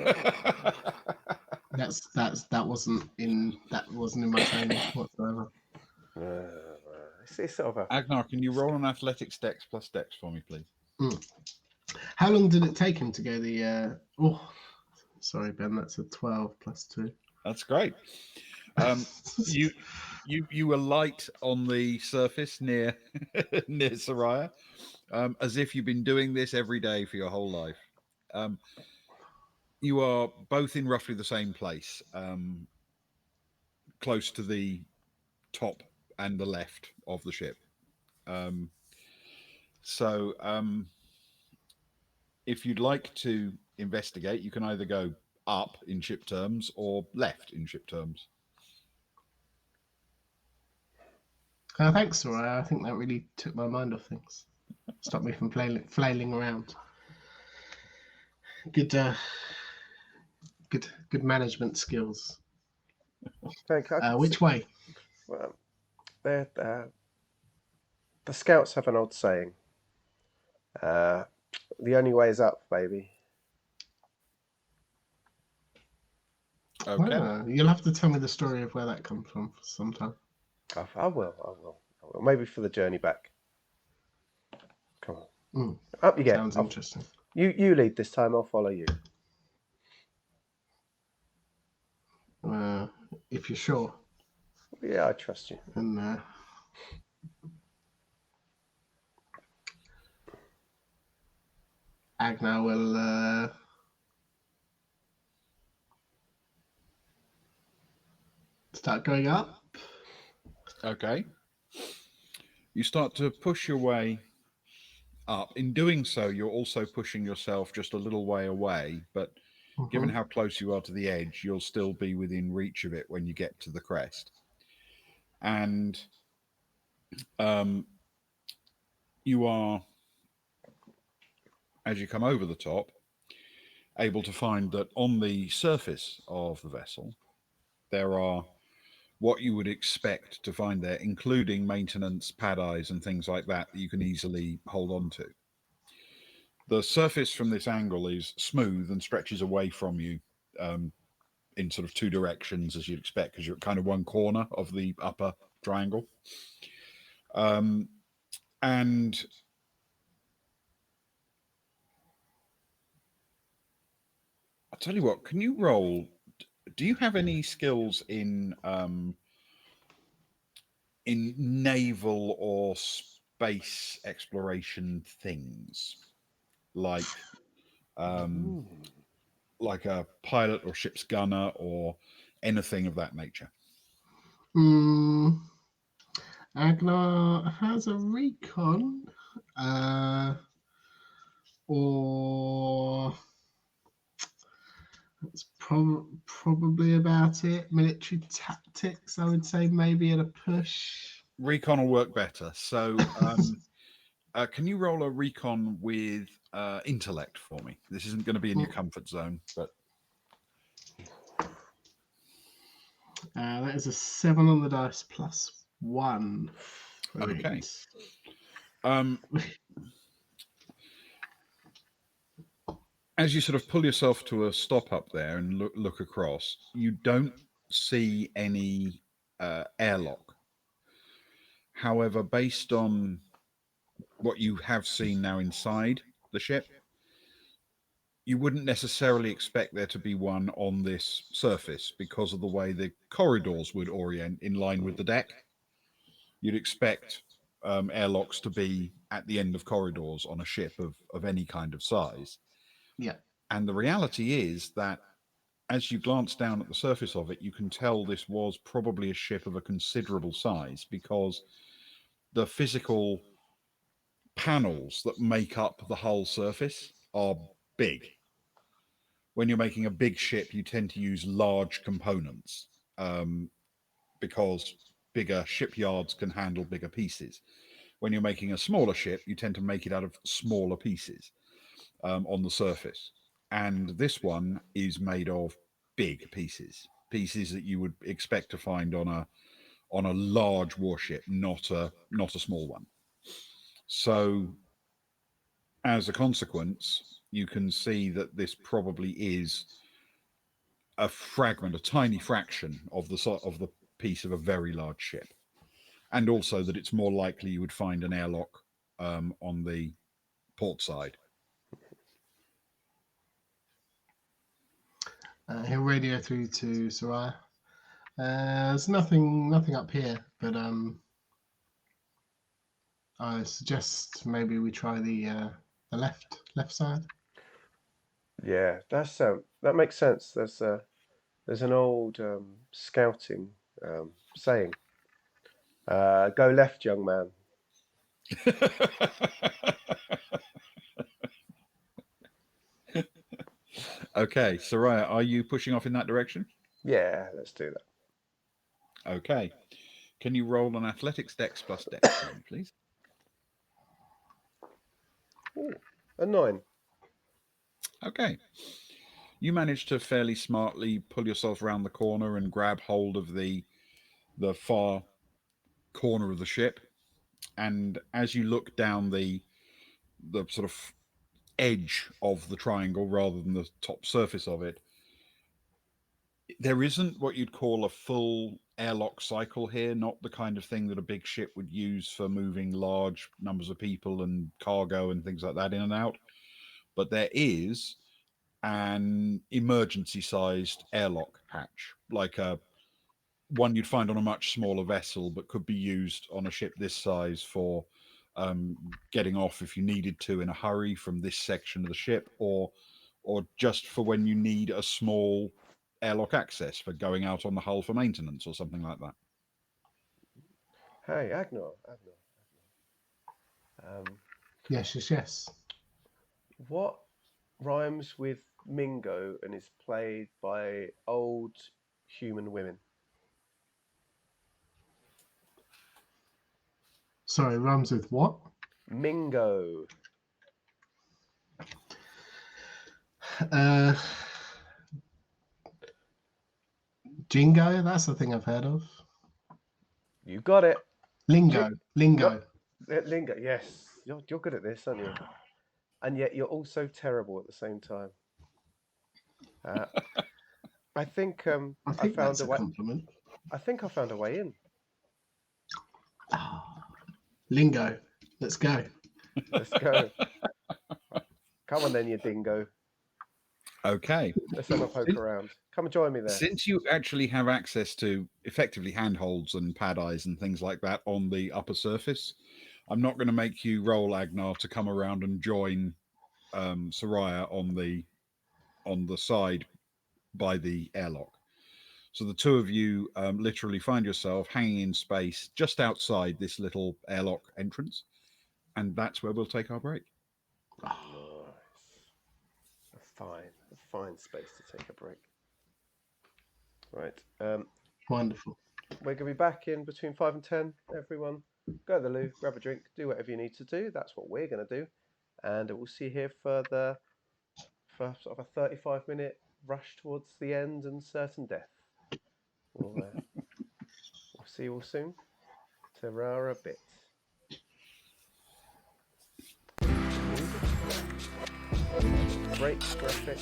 That wasn't in my training whatsoever. It's sort of a. Agnar, can you roll an athletics dex plus dex for me, please? How long did it take him to go the? Sorry, Ben. That's a 12 plus 2. That's great. You alight on the surface near Soraya, as if you've been doing this every day for your whole life. You are both in roughly the same place, close to the top and the left of the ship. So if you'd like to investigate, you can either go up in ship terms or left in ship terms. Thanks, Soraya. I think that really took my mind off things. Stopped me from flailing around. Good management skills. Which way? Well, the scouts have an old saying. The only way is up, baby. Okay. You'll have to tell me the story of where that comes from sometime. I will. Maybe for the journey back. Come on. Mm. Up you get. Sounds interesting. You lead this time. I'll follow you. If you're sure. Yeah, I trust you. And Agnar will start going up. Okay. You start to push your way up. In doing so, you're also pushing yourself just a little way away, but given how close you are to the edge, you'll still be within reach of it when you get to the crest. And you are, as you come over the top, able to find that on the surface of the vessel, there are what you would expect to find there, including maintenance pad eyes and things like that you can easily hold on to. The surface from this angle is smooth and stretches away from you in sort of two directions, as you'd expect, because you're at kind of one corner of the upper triangle. And I'll tell you what, can you roll? Do you have any skills in naval or space exploration things, like a pilot or ship's gunner or anything of that nature? Agnar has a recon, or that's probably about it. Military tactics, I would say, maybe at a push. Recon will work better. So Can you roll a recon with intellect for me? This isn't going to be in your comfort zone, but That is a 7 on the dice plus 1. Okay. Eight. As you sort of pull yourself to a stop up there and look across, you don't see any airlock. However, based on what you have seen now inside the ship, you wouldn't necessarily expect there to be one on this surface because of the way the corridors would orient in line with the deck. You'd expect airlocks to be at the end of corridors on a ship of any kind of size. Yeah. And the reality is that as you glance down at the surface of it, you can tell this was probably a ship of a considerable size because the physical panels that make up the whole surface are big. When you're making a big ship, you tend to use large components because bigger shipyards can handle bigger pieces. When you're making a smaller ship, you tend to make it out of smaller pieces on the surface. And this one is made of big pieces that you would expect to find on a large warship, not a small one. So as a consequence, you can see that this probably is a fragment, a tiny fraction of the piece of a very large ship, and also that it's more likely you would find an airlock on the port side. He'll radio through to Soraya. There's nothing up here, but I suggest maybe we try the left side. Yeah, that's that makes sense. There's an old scouting saying, "Go left, young man." Okay, Soraya, are you pushing off in that direction? Yeah, let's do that. Okay. Can you roll an athletics dex plus dex for me, please? Ooh, a 9. Okay. You managed to fairly smartly pull yourself around the corner and grab hold of the far corner of the ship. And as you look down the sort of edge of the triangle rather than the top surface of it, there isn't what you'd call a full airlock cycle here, not the kind of thing that a big ship would use for moving large numbers of people and cargo and things like that in and out. But there is an emergency sized airlock hatch, like a one you'd find on a much smaller vessel, but could be used on a ship this size for getting off if you needed to in a hurry from this section of the ship, or just for when you need a small airlock access for going out on the hull for maintenance or something like that. Hey, Agnar. Yes. What rhymes with Mingo and is played by old human women? Sorry, rhymes with what? Mingo. Jingo, that's the thing I've heard of. You got it. Lingo. Lingo. Yes, you're good at this, aren't you? And yet you're also terrible at the same time. I think I think that's a compliment. I think I found a way in. Lingo. Let's go. Let's go. Come on then, you dingo. Okay. Let's have a poke around. Come and join me there. Since you actually have access to effectively handholds and pad eyes and things like that on the upper surface, I'm not going to make you roll, Agnar, to come around and join Soraya on the side by the airlock. So the two of you literally find yourself hanging in space just outside this little airlock entrance, and that's where we'll take our break. Nice. A fine space to take a break. Right. Wonderful. We're going to be back in between 5 and 10, everyone. go to the loo, grab a drink, do whatever you need to do. That's what we're going to do. And we'll see you here for sort of a 35-minute rush towards the end and certain death. We'll see you all soon. Ta-ra a bit. Break graphic.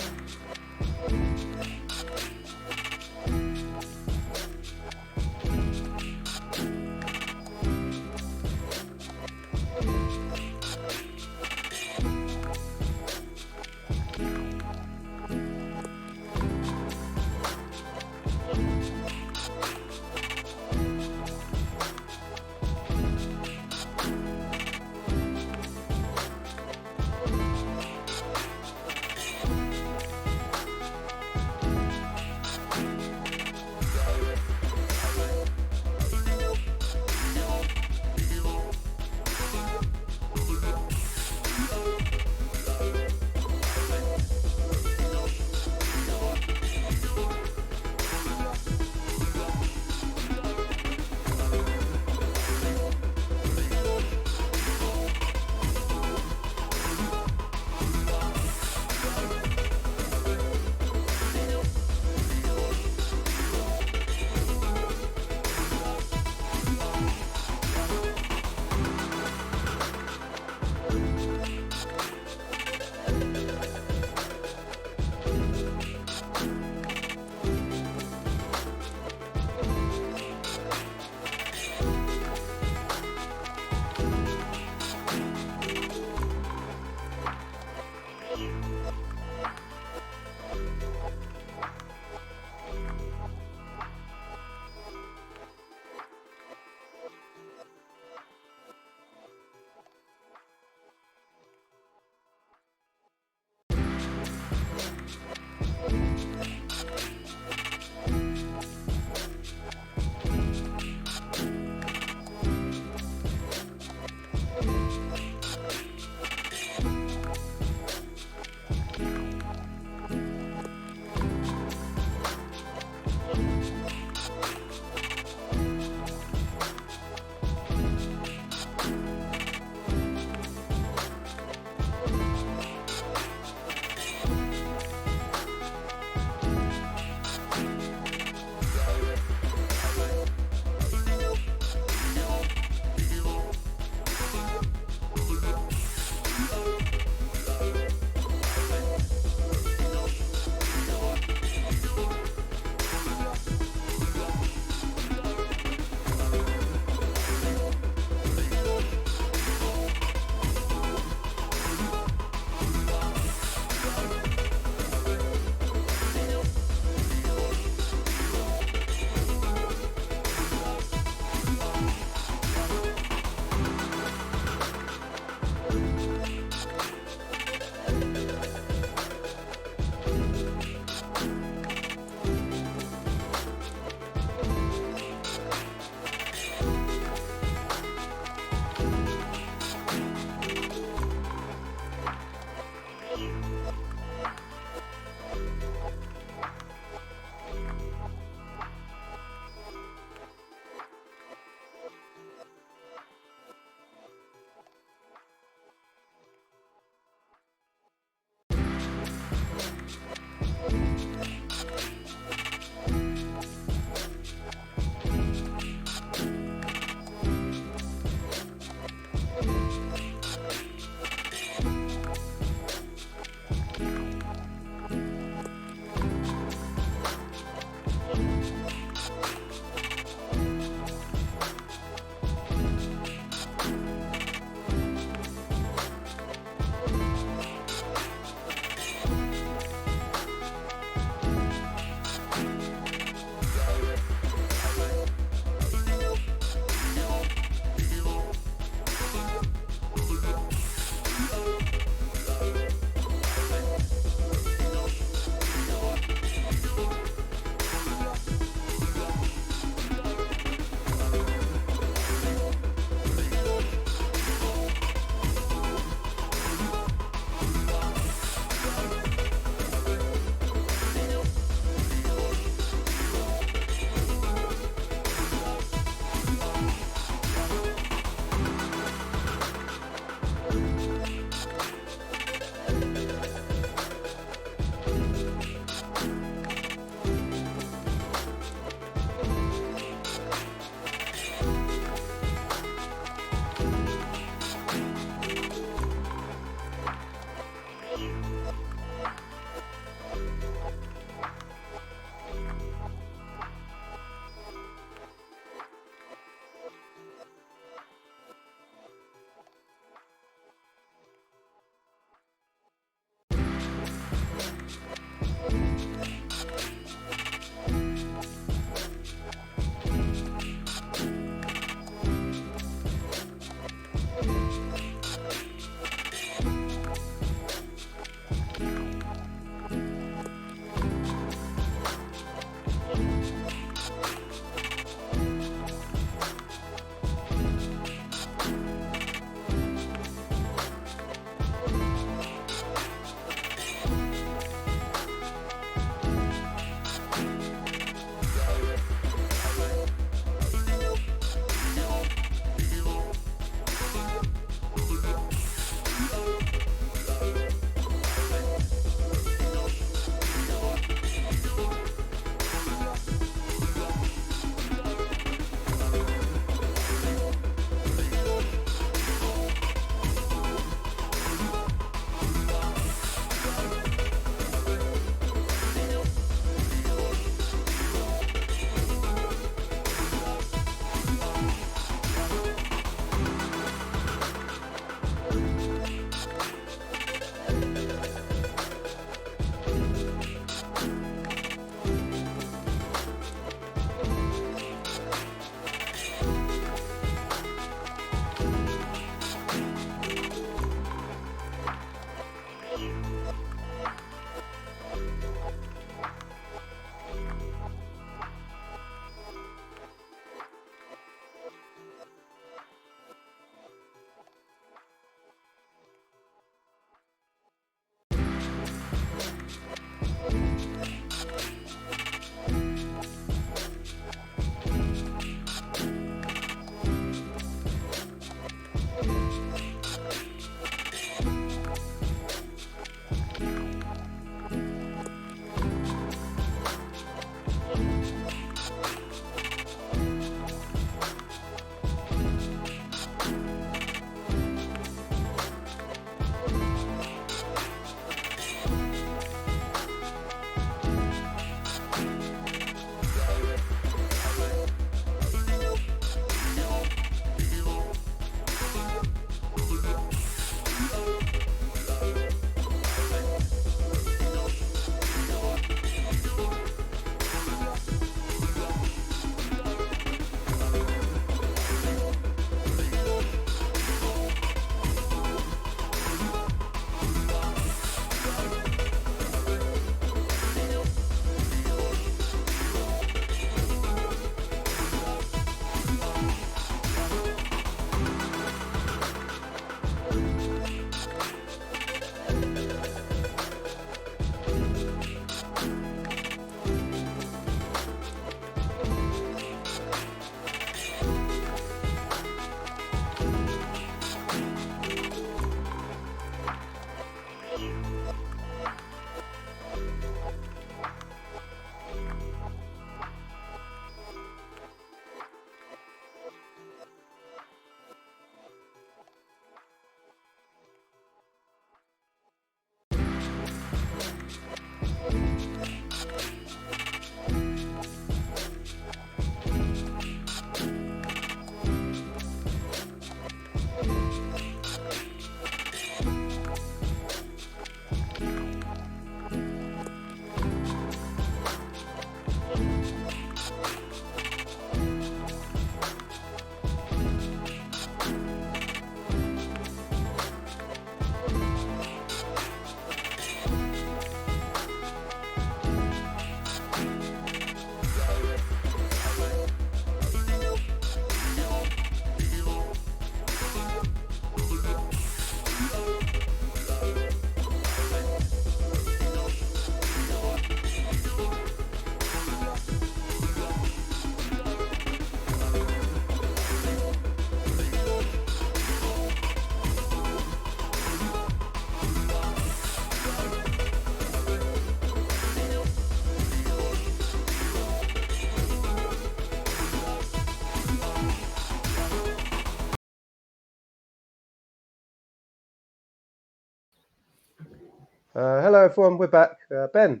Hello, everyone. We're back. Ben.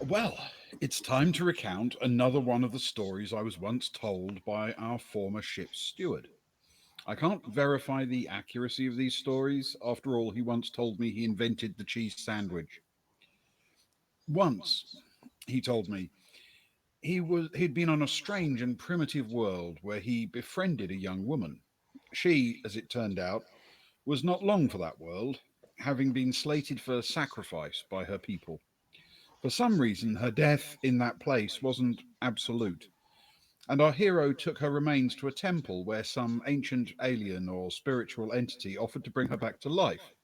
Well, it's time to recount another one of the stories I was once told by our former ship's steward. I can't verify the accuracy of these stories. After all, he once told me he invented the cheese sandwich. Once, he told me, he'd been on a strange and primitive world where he befriended a young woman. She, as it turned out, was not long for that world, having been slated for sacrifice by her people. For some reason, her death in that place wasn't absolute, and our hero took her remains to a temple where some ancient alien or spiritual entity offered to bring her back to life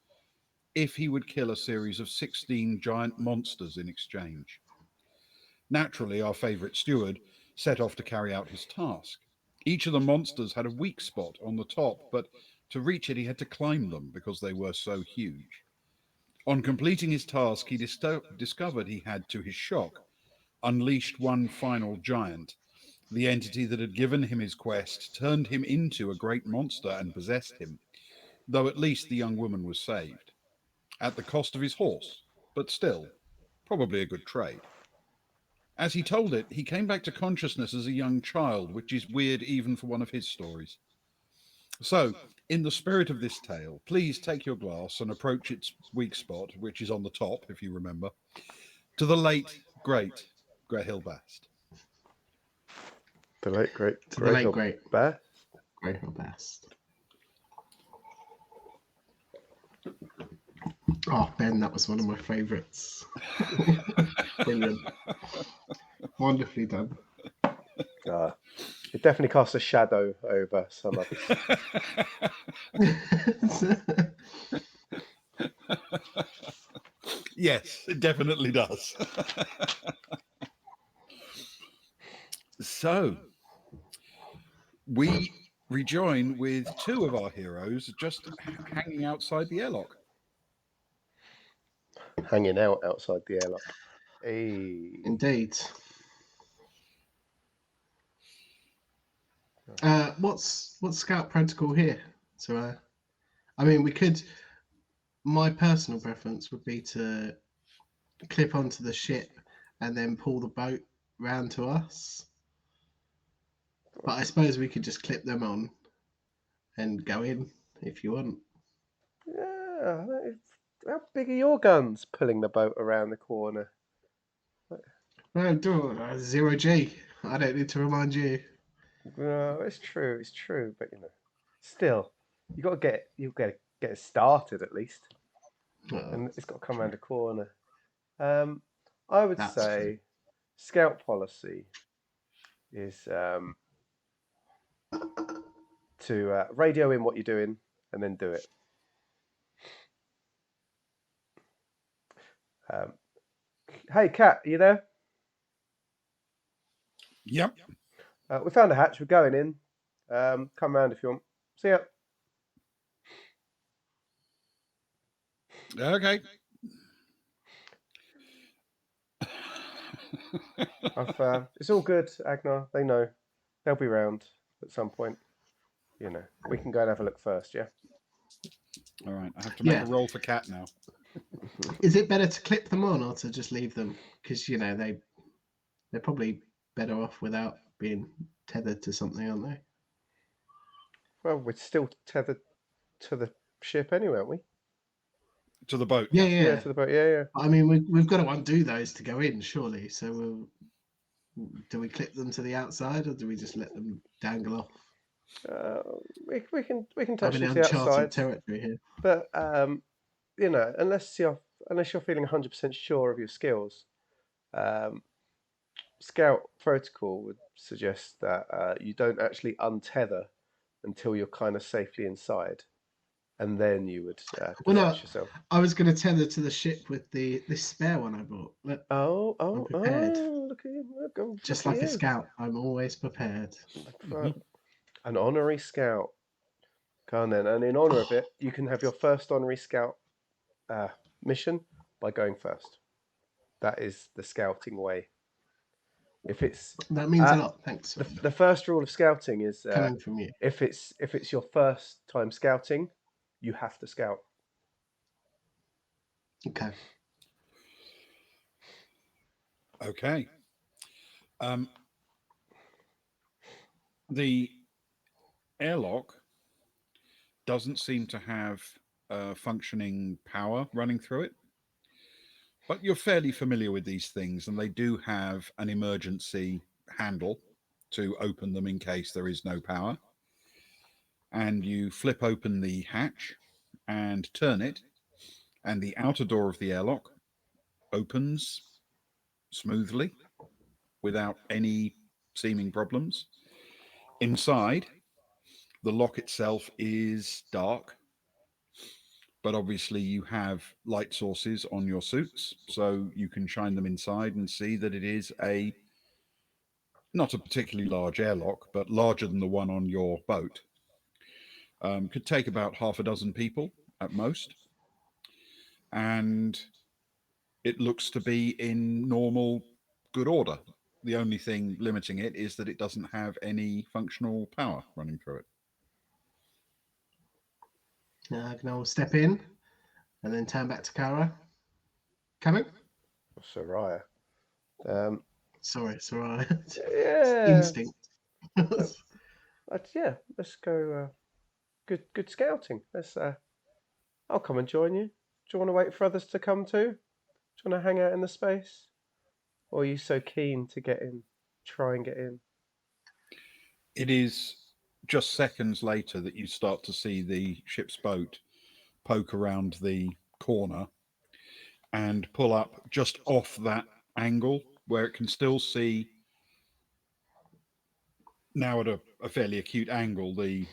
if he would kill a series of 16 giant monsters in exchange. Naturally, our favourite steward set off to carry out his task. Each of the monsters had a weak spot on the top, but to reach it, he had to climb them because they were so huge. On completing his task, he discovered he had, to his shock, unleashed one final giant. The entity that had given him his quest turned him into a great monster and possessed him, though at least the young woman was saved. At the cost of his horse, but still, probably a good trade. As he told it, he came back to consciousness as a young child, which is weird even for one of his stories. So, in the spirit of this tale, please take your glass and approach its weak spot, which is on the top, if you remember, to the late, great Greyhill Bast. The late, great To the late, Greyhill great Bear. Greyhill Bast. Oh, Ben, that was one of my favourites. Brilliant. Wonderfully done. It definitely casts a shadow over some others. Yes, it definitely does. So, we rejoin with two of our heroes just hanging outside the airlock. Hanging out outside the airlock. Hey. Indeed. What's Scout Protocol here? So, I mean, we could. My personal preference would be to clip onto the ship and then pull the boat round to us. But I suppose we could just clip them on and go in if you want. Yeah. How big are your guns pulling the boat around the corner? No, do zero G. I don't need to remind you. No, it's true. It's true. But still, you got to get it started at least, and it's got to come around the corner. I would That's say true. scout policy is to radio in what you're doing and then do it. Hey, Kat, are you there? Yep. We found a hatch. We're going in. Come round if you want. See ya. Okay. It's all good, Agnar. They know. They'll be round at some point. We can go and have a look first, yeah? All right. I have to make Yeah. a roll for cat now. Is it better to clip them on or to just leave them? Because they're probably better off without being tethered to something, aren't they? Well, we're still tethered to the ship anyway, aren't we? To the boat. Yeah. To the boat. Yeah. I mean, we've got to undo those to go in, surely. So do we clip them to the outside or do we just let them dangle off? We can touch I'm in them to the uncharted outside, territory here. but unless you're feeling 100% sure of your skills, Scout Protocol would suggest that you don't actually untether until you're kind of safely inside, and then you would detach yourself. I was going to tether to the ship with this spare one I bought. Look, I'm prepared. Look at you! Just look like at a you. scout, I'm always prepared. An honorary scout. Go on then, and in honor of it, you can have your first honorary scout mission by going first. That is the scouting way. If it's That means a lot. Thanks. the first rule of scouting is Coming from you. if it's your first time scouting, you have to scout. Okay. Okay. The airlock doesn't seem to have functioning power running through it, but you're fairly familiar with these things, and they do have an emergency handle to open them in case there is no power. And you flip open the hatch and turn it, and the outer door of the airlock opens smoothly without any seeming problems. Inside, the lock itself is dark, but obviously you have light sources on your suits, so you can shine them inside and see that it is not a particularly large airlock, but larger than the one on your boat. Could take about half a dozen people at most, and it looks to be in normal, good order. The only thing limiting it is that it doesn't have any functional power running through it. Agnar will step in and then turn back to Kara. Coming? Soraya. Sorry. Yeah. Instinct. Yeah. Let's go. Good scouting. I'll come and join you. Do you want to wait for others to come too? Do you want to hang out in the space? Or are you so keen to get in? Try and get in. It is just seconds later that you start to see the ship's boat poke around the corner and pull up just off that angle where it can still see, now at a fairly acute angle, the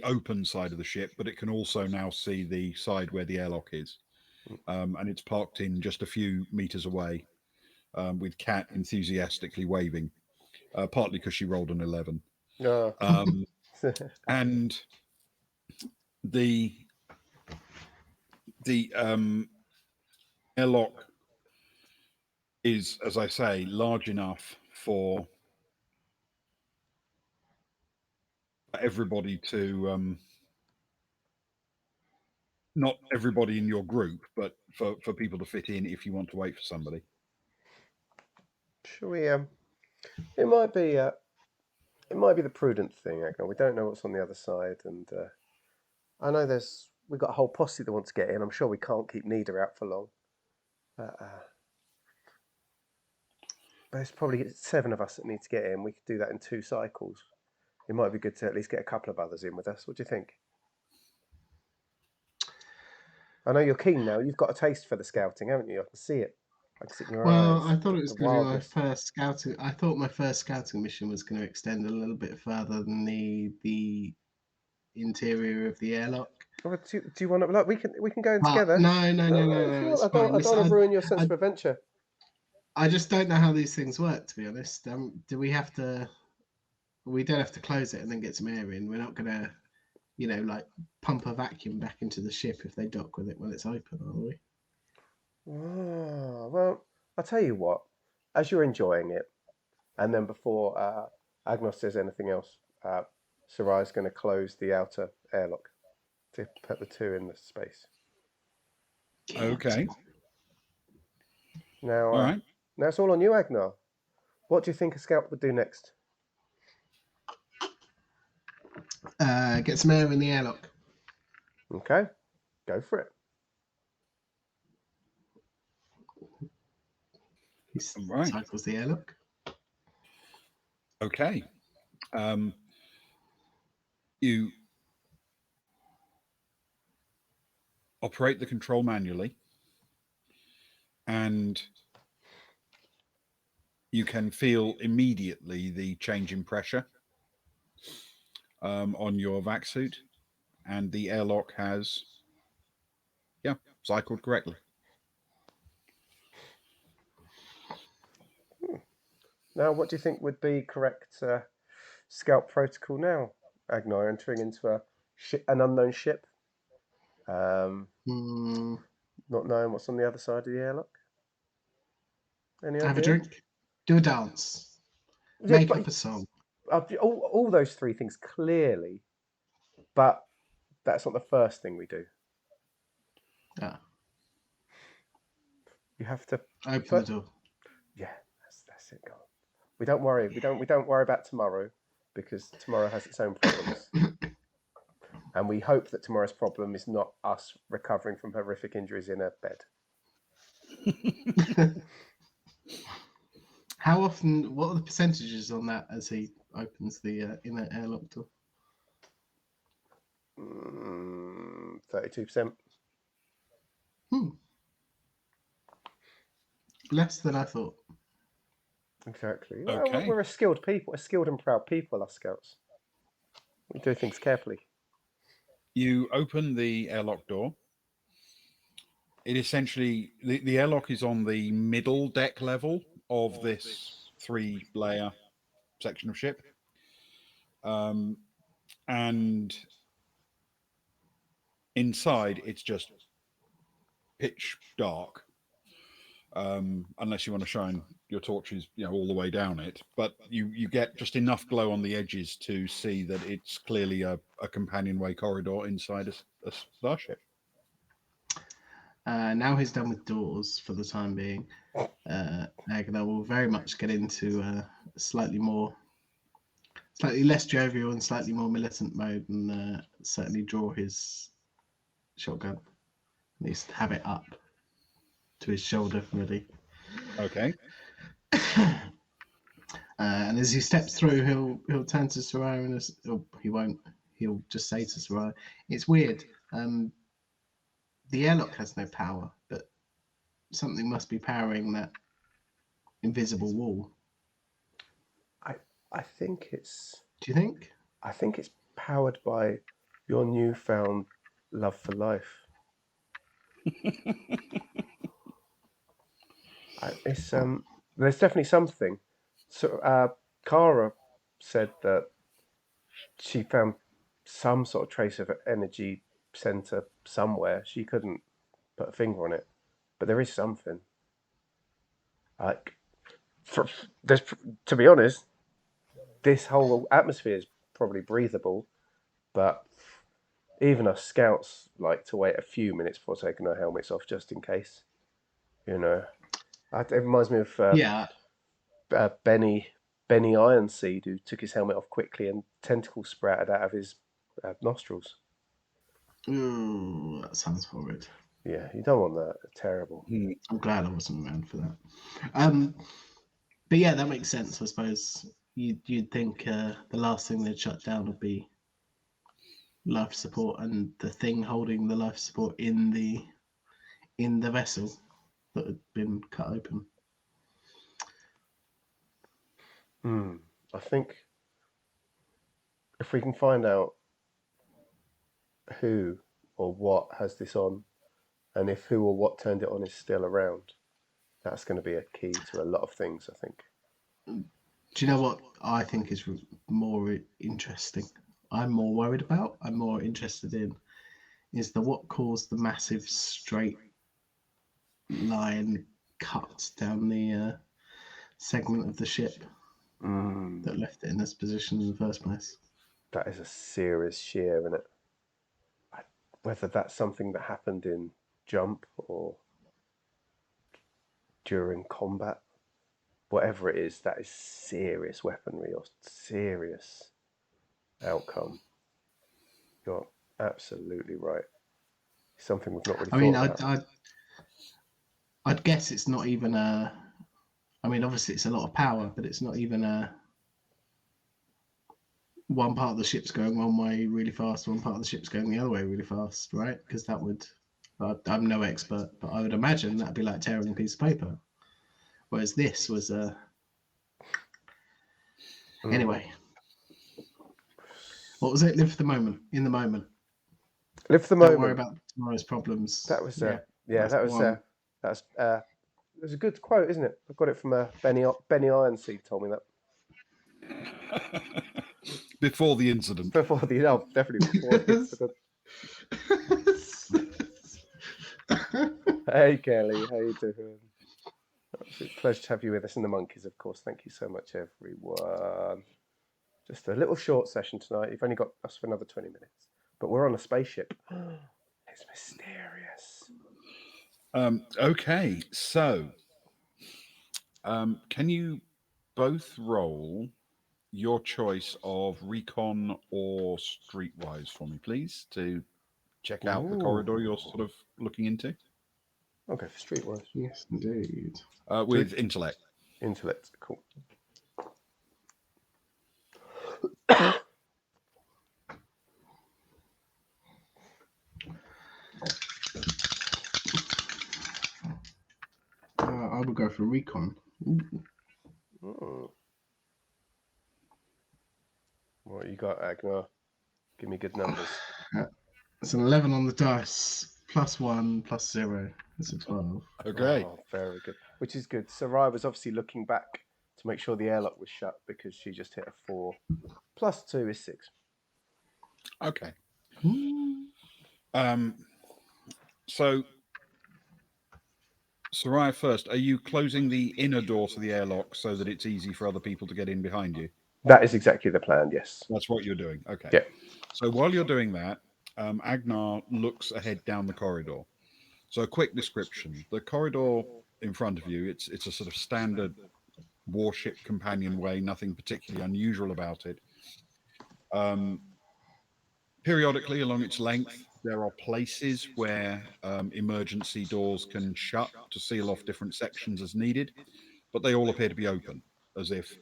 open side of the ship, but it can also now see the side where the airlock is. And it's parked in just a few meters away, with Kat enthusiastically waving, partly because she rolled an 11. Oh. And the airlock is, as I say, large enough for everybody to, not everybody in your group, but for people to fit in if you want to wait for somebody. Shall we? It might be the prudent thing, Agnar. We don't know what's on the other side, and I know we've got a whole posse that wants to get in. I'm sure we can't keep Nida out for long. But there's probably 7 of us that need to get in. We could do that in 2 cycles. It might be good to at least get a couple of others in with us. What do you think? I know you're keen now. You've got a taste for the scouting, haven't you? I can see it. I can see it in your Well, eyes. I thought it was The going to be my wildness. first scouting. I thought my first scouting mission was going to extend a little bit further than the interior of the airlock. Oh, do you want to? Look, we can go in together. No. If you It's want, fine. I don't want to ruin your sense of adventure. I just don't know how these things work, to be honest. Do we have to? We don't have to close it and then get some air in. We're not going to, like pump a vacuum back into the ship if they dock with it when it's open, are we? Oh, well, I'll tell you what. As you're enjoying it, and then before Agnos says anything else, Sarai's going to close the outer airlock to put the 2 in the space. Okay. Now, All right. now it's all on you, Agnar. What do you think a scout would do next? Get some air in the airlock. Okay, go for it. He Right. cycles the airlock. Okay. You operate the control manually, and you can feel immediately the change in pressure on your vac suit, and the airlock has, cycled correctly. Now, what do you think would be correct scout protocol now, Agnar, entering into an unknown ship? Not knowing what's on the other side of the airlock? Any idea? Have a drink. Do a dance. Make up a song. All those 3 things clearly, but that's not the first thing we do. Ah. You have to Open the door. Yeah, that's it. Go on. We don't worry. We don't worry about tomorrow because tomorrow has its own problems, and we hope that tomorrow's problem is not us recovering from horrific injuries in a bed. How often? What are the percentages on that as he opens the inner airlock door? 32%. Less than I thought. Exactly. Okay. Well, we're a skilled people, a skilled and proud people, us scouts. We do things carefully. You open the airlock door. It essentially, the airlock is on the middle deck level of this 3-layer section of ship. And inside, it's just pitch dark. Unless you want to shine your torches, all the way down it. But you get just enough glow on the edges to see that it's clearly a companionway corridor inside a starship. Now he's done with doors for the time being. Agnar will very much get into slightly less jovial and slightly more militant mode, and certainly draw his shotgun. At least have it up to his shoulder, ready. Okay. And as he steps through, he'll turn to Soraya and he won't. He'll just say to Soraya, "It's weird. The airlock has no power, but something must be powering that invisible wall." I think it's. Do you think? I think it's powered by your newfound love for life. There's definitely something. So Kara said that she found some sort of trace of an energy center somewhere. She couldn't put a finger on it, but there is something. Like, to be honest, this whole atmosphere is probably breathable, but even us scouts like to wait a few minutes before taking our helmets off just in case. It reminds me of Benny Ironseed, who took his helmet off quickly and tentacles sprouted out of his nostrils. Ooh, that sounds horrid. Yeah, you don't want that. Terrible. I'm glad I wasn't around for that. But yeah, that makes sense. I suppose you'd think the last thing they'd shut down would be life support, and the thing holding the life support in the vessel that had been cut open. I think if we can find out who or what has this on, and if who or what turned it on is still around, that's going to be a key to a lot of things, I think. Do you know what I think is more interesting? I'm more interested in is what caused the massive straight line cut down the segment of the ship that left it in this position in the first place. That is a serious shear, isn't it? Whether that's something that happened in jump or during combat, whatever it is, that is serious weaponry or serious outcome. You're absolutely right. Something we've not really thought about. I'd guess it's not even a. I mean, obviously it's a lot of power, but it's not even a. One part of the ship's going one way really fast, one part of the ship's going the other way really fast, right? Because that would. I'm no expert, but I would imagine that'd be like tearing a piece of paper. Whereas this was a. Anyway. What was it? Live for the moment. In the moment. Live for the moment. Don't worry about tomorrow's problems. That was that was a good quote, isn't it? I got it from Benny Ironseed told me that. Before the incident. Definitely before the incident. Hey Kelly, how you doing? Absolute pleasure to have you with us in the Monkeys, of course. Thank you so much, everyone. Just a little short session tonight. You've only got us for another 20 minutes, but we're on a spaceship. It's mysterious. Okay, so can you both roll your choice of recon or streetwise for me, please, to check out the corridor you're sort of looking into Okay, for streetwise. Yes, indeed. with intellect. Intellect, cool. I will go for recon. What you got, Agnar? Give me good numbers. It's an 11 on the dice, +1, +0. It's a 12. Okay. Oh, very good. Which is good. Sarai was obviously looking back to make sure the airlock was shut because she just hit a 4. +2 is 6. Okay. Hmm. So, Soraya, first, are you closing the inner door to the airlock so that it's easy for other people to get in behind you? That is exactly the plan, yes. That's what you're doing. Okay. Yeah. So while you're doing that, Agnar looks ahead down the corridor. So a quick description: the corridor in front of you, it's a sort of standard warship companionway, nothing particularly unusual about it. Periodically along its length, there are places where emergency doors can shut to seal off different sections as needed, but they all appear to be open, as if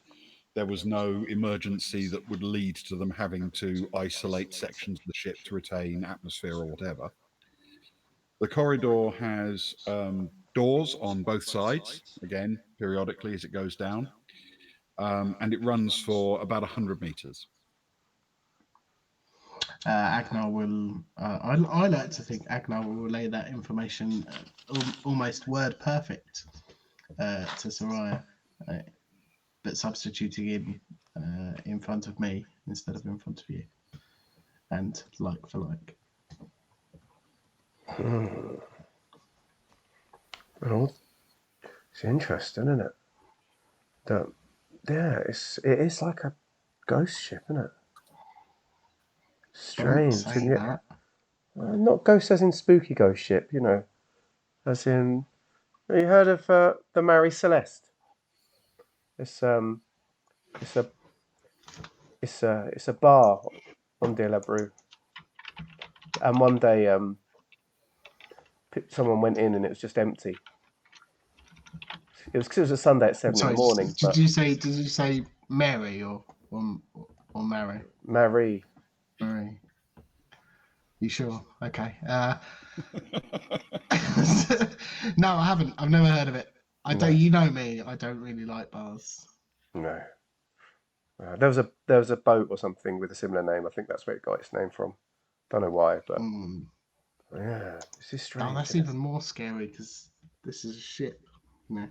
there was no emergency that would lead to them having to isolate sections of the ship to retain atmosphere or whatever. The corridor has doors on both sides, again, periodically as it goes down, and it runs for about 100 meters. Agnar will. I like to think Agnar will relay that information almost word perfect to Soraya, but substituting in front of me instead of in front of you, and like for like. Well, it's interesting, isn't it? That, yeah, it is like a ghost ship, isn't it? Don't Strange. say And yet, that. not ghost as in spooky ghost ship, you know, as in. Have you heard of the Marie Celeste? It's a bar on De La Bru, and one day someone went in and it was just empty. It was because it was a Sunday at 7 in the morning. Did you say Mary or Mary? Marie. Mary. You sure? Okay. No, I haven't. I've never heard of it. No. You know me. I don't really like bars. No. There was a boat or something with a similar name. I think that's where it got its name from. Don't know why, but yeah, this is strange. Oh, that's even more scary because this is a ship. You know,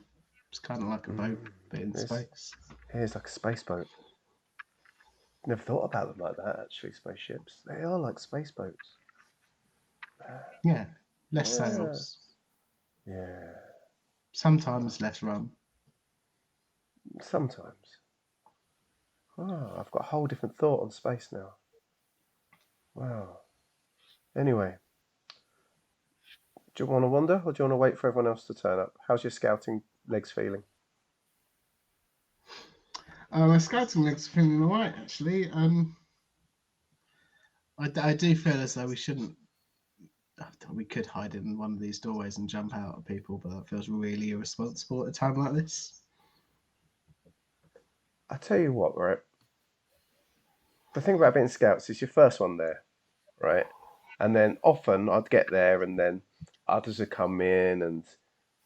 it's kind of like a boat, but in space. Yeah, it's like a space boat. Never thought about them like that. Actually, spaceships. They are like space boats. Yeah, less sails. Yeah. Sometimes less rum. Sometimes. Oh, I've got a whole different thought on space now. Wow. Anyway, do you want to wander or do you want to wait for everyone else to turn up? How's your scouting legs feeling? My scouting legs are feeling all right, actually. I do feel as though we shouldn't. We could hide in one of these doorways and jump out at people, but that feels really irresponsible at a time like this. I tell you what, right? The thing about being scouts is your first one there, right? And then often I'd get there and then others would come in and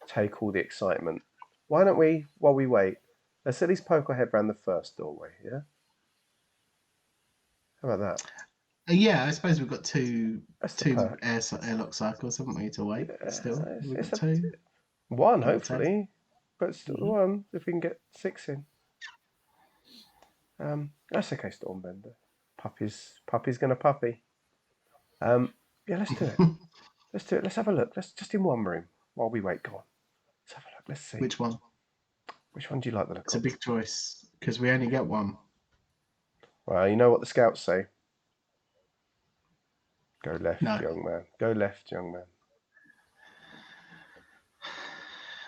take all the excitement. Why don't we, while we wait, let's at least poke our head round the first doorway, yeah? How about that? Yeah, I suppose we've got two perk. airlock cycles, haven't we, to wait still? We've It's got two. one, Out of hopefully, but still one if we can get 6 in. That's okay, Stormbender. Puppy's gonna puppy. Yeah, let's do it. Let's do it. Let's have a look. Let's just in one room while we wait. Go on. Let's have a look. Let's see. Which one? Which one do you like the look It's of? a big choice because we only get one. Well, you know what the scouts say. Go left, No. young man. Go left, young man.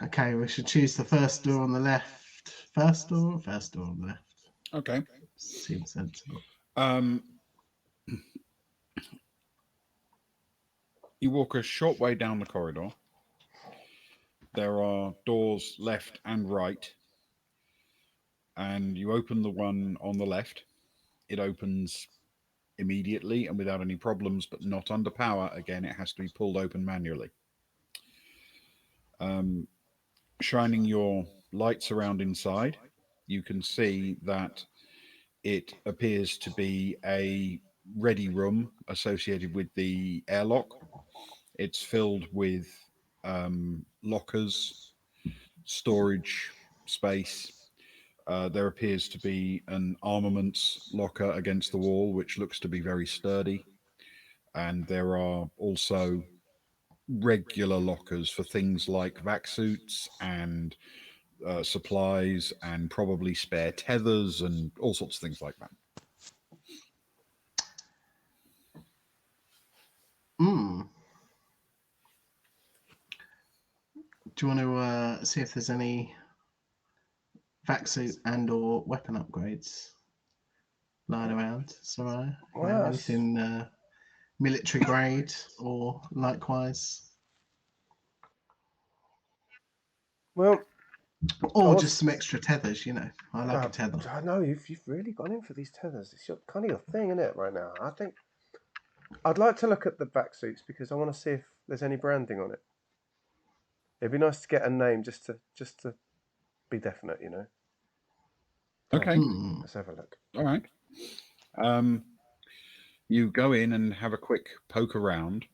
Okay, we should choose the first door on the left. First door on the left. Okay. Seems sensible. You walk a short way down the corridor. There are doors left and right, and you open the one on the left. It opens immediately and without any problems, but not under power. Again, it has to be pulled open manually. Shining your lights around inside, you can see that it appears to be a ready room associated with the airlock. It's filled with lockers, storage space. There appears to be an armaments locker against the wall, which looks to be very sturdy. And there are also regular lockers for things like vac suits and supplies and probably spare tethers and all sorts of things like that. Do you want to see if there's any vac suit and or weapon upgrades lying around? So, Well, anything military grade or likewise? well, Or just some extra tethers, you know. I like a tether. I know you've really gone in for these tethers. It's kind of your thing, isn't it? Right now, I think I'd like to look at the back suits because I want to see if there's any branding on it. It'd be nice to get a name just to be definite, you know. Okay. Let's have a look. All right. You go in and have a quick poke around,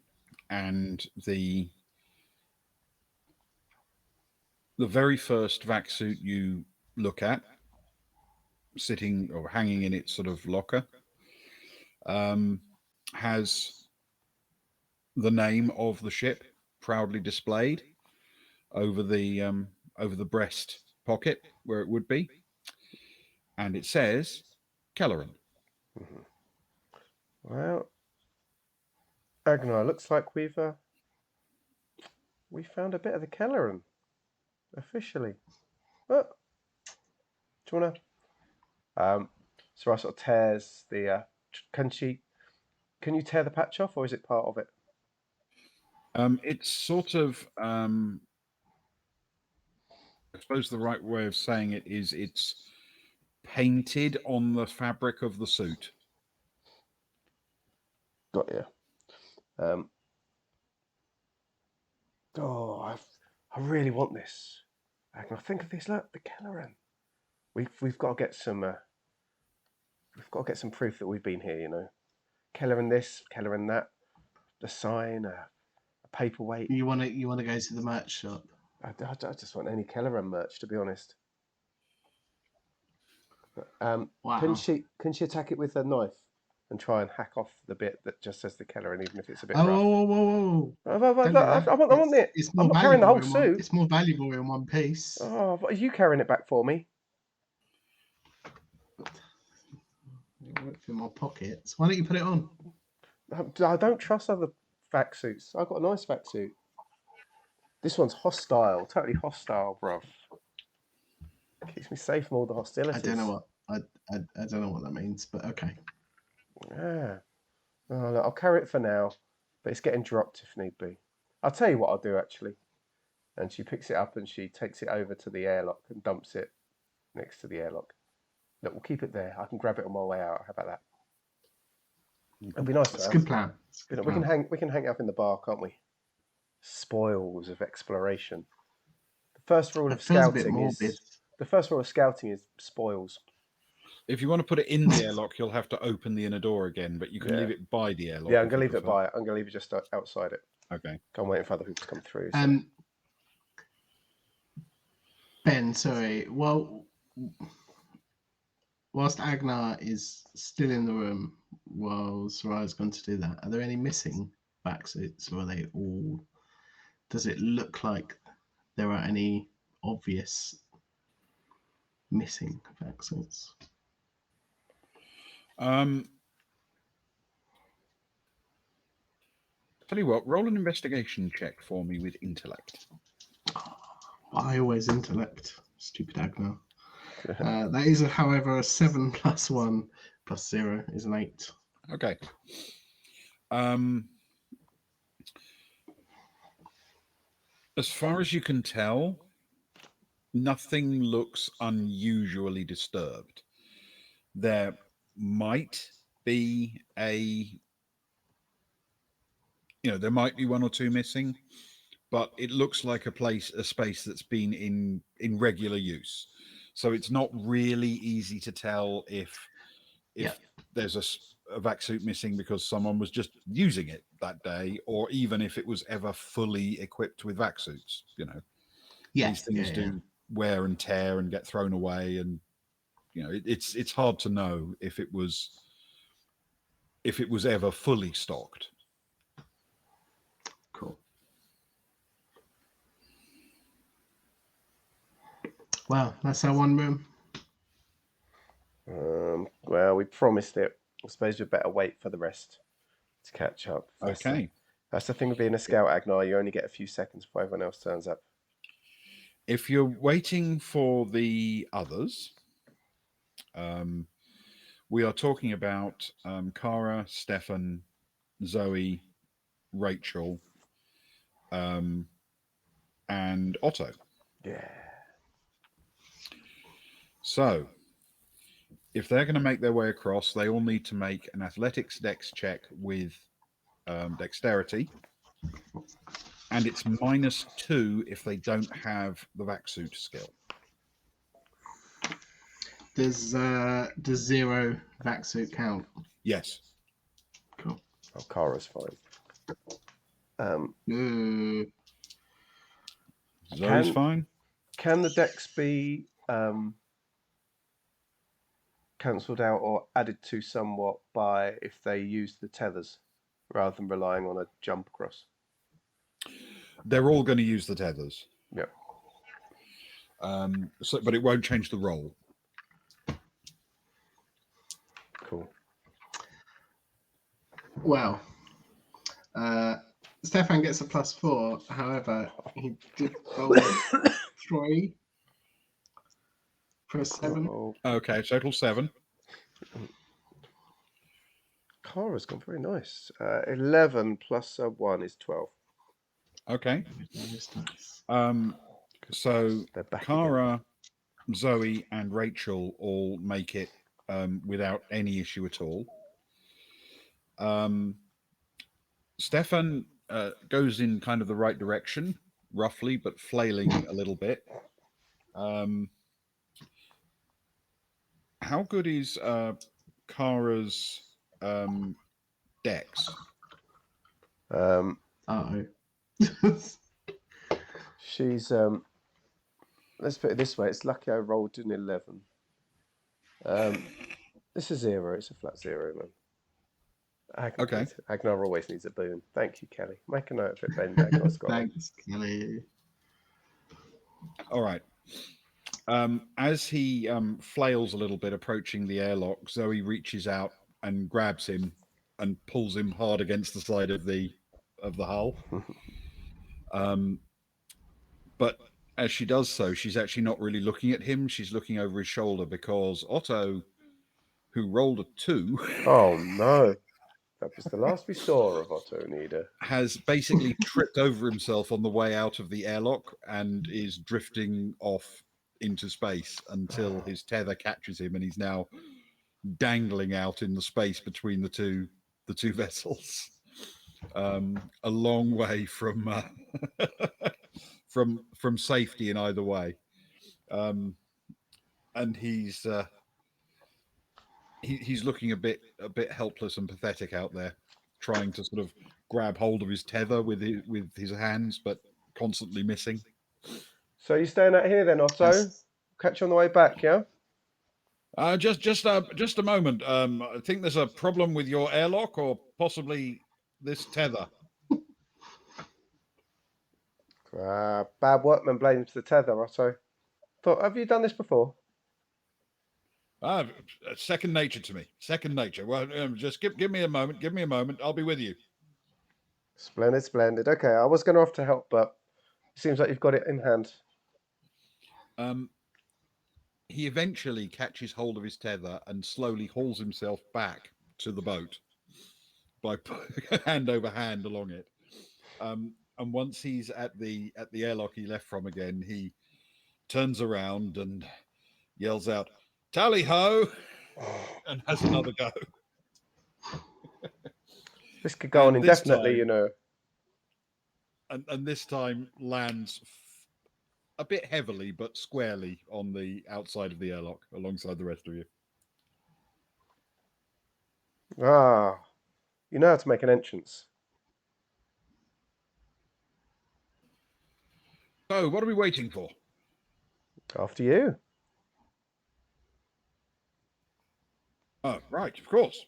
and the very first vac suit you look at, sitting or hanging in its sort of locker, has the name of the ship proudly displayed over the breast pocket where it would be, and it says Kelleren. Mm-hmm. Well, Agnar, looks like we found a bit of the Kelleren officially. But do you want to? So I sort of tears the. Can you tear the patch off, or is it part of it? It's sort of. I suppose the right way of saying it is it's painted on the fabric of the suit. Got you. I really want this. Agnar, think of this. Look, the Kelleren. We've got to get some. We've got to get some proof that we've been here. You know, Kelleren this, Kelleren that. The sign, a paperweight. You want to go to the merch shop? I just want any Kelleren merch, to be honest. Wow. Can she attack it with a knife and try and hack off the bit that just says the Kelleren, even if it's a bit rough? Whoa. I want it. It's I'm more not carrying the whole valuable suit. It's more valuable in one piece. Oh, but are you carrying it back for me? It's in my pockets. Why don't you put it on? I don't trust other vac suits. I've got a nice vac suit. This one's hostile, totally hostile, bruv. Keeps me safe from all the hostilities. I don't know what that means, but okay. Yeah. Oh, look, I'll carry it for now, but it's getting dropped if need be. I'll tell you what I'll do actually. And she picks it up and she takes it over to the airlock and dumps it next to the airlock. Look, we'll keep it there. I can grab it on my way out. How about that? It'll be nice. It's a good plan. We can hang it up in the bar, can't we? Spoils of exploration. The first rule of scouting is spoils. If you want to put it in the airlock, you'll have to open the inner door again, but you can leave it by the airlock. Yeah, I'm going to leave it by it. I'm going to leave it just outside it. Okay. I'm waiting for other people to come through. So. Ben, sorry. Well, whilst Agnar is still in the room while Soraya's gone to do that, are there any missing back suits, or are they all... Does it look like there are any obvious missing back suits? Tell you what, roll an investigation check for me with intellect. I always intellect. Stupid Agnar. That is, however, a 7 + 1 + 0 is an 8. Okay. As far as you can tell, nothing looks unusually disturbed. There might be there might be one or two missing, but it looks like a space that's been in regular use. So it's not really easy to tell if Yeah. there's a vac suit missing because someone was just using it that day, or even if it was ever fully equipped with vac suits. Yeah. These things Yeah. do wear and tear and get thrown away, and it's hard to know if it was ever fully stocked. Cool. Well, that's our one room. Well, we promised it. I suppose we better wait for the rest to catch up. Okay. That's the thing with being a scout, Agnar. You only get a few seconds before everyone else turns up. If you're waiting for the others, we are talking about Kara, Stefan, Zoe, Rachel, and Otto. Yeah. So, if they're going to make their way across, they all need to make an athletics dex check with dexterity, and it's -2 if they don't have the vac suit skill. Does 0 vac suit count? Yes. Cool. Oh, Kara's fine. Zoe's fine. Can the dex be cancelled out or added to somewhat by if they use the tethers rather than relying on a jump across? They're all going to use the tethers. Yep. But it won't change the roll. Cool. Well, Stefan gets a +4. However, he did roll 3 for a 7. Oh, Okay, total 7. Kara's gone very nice. 11 plus 1 is 12. Okay. Nice. So They're back Kara, again. Zoe, and Rachel all make it without any issue at all. Stefan goes in kind of the right direction, roughly, but flailing a little bit. How good is Kara's dex? She's let's put it this way, it's lucky I rolled an 11. This is 0, it's a flat 0, man. Agnar always needs a boon. Thank you, Kelly. Make a note of it, Ben. Thanks, Kelly. All right. As he flails a little bit, approaching the airlock, Zoe reaches out and grabs him and pulls him hard against the side of the hull. But as she does so, she's actually not really looking at him. She's looking over his shoulder because Otto, who rolled a 2, oh no, that was the last we saw of Otto Nida, has basically tripped over himself on the way out of the airlock and is drifting off into space until his tether catches him, and he's now dangling out in the space between the two vessels, a long way from from safety in either way, and he's looking a bit helpless and pathetic out there, trying to sort of grab hold of his tether with his hands, but constantly missing. So you staying out here then, Otto? Yes. Catch you on the way back, yeah? Just a moment. I think there's a problem with your airlock, or possibly this tether. Bad workman blames the tether, Otto. Have you done this before? Second nature to me. Second nature. Well, just give me a moment. Give me a moment. I'll be with you. Splendid. Okay, I was going to have to help, but it seems like you've got it in hand. He eventually catches hold of his tether and slowly hauls himself back to the boat by hand over hand along it. And once he's at the airlock he left from again, he turns around and yells out, "Tally ho!" and has another go. This could go on And this indefinitely, time- you know. And this time lands a bit heavily but squarely on the outside of the airlock alongside the rest of you. Ah, you know how to make an entrance. So, what are we waiting for? After you. Oh, right, of course.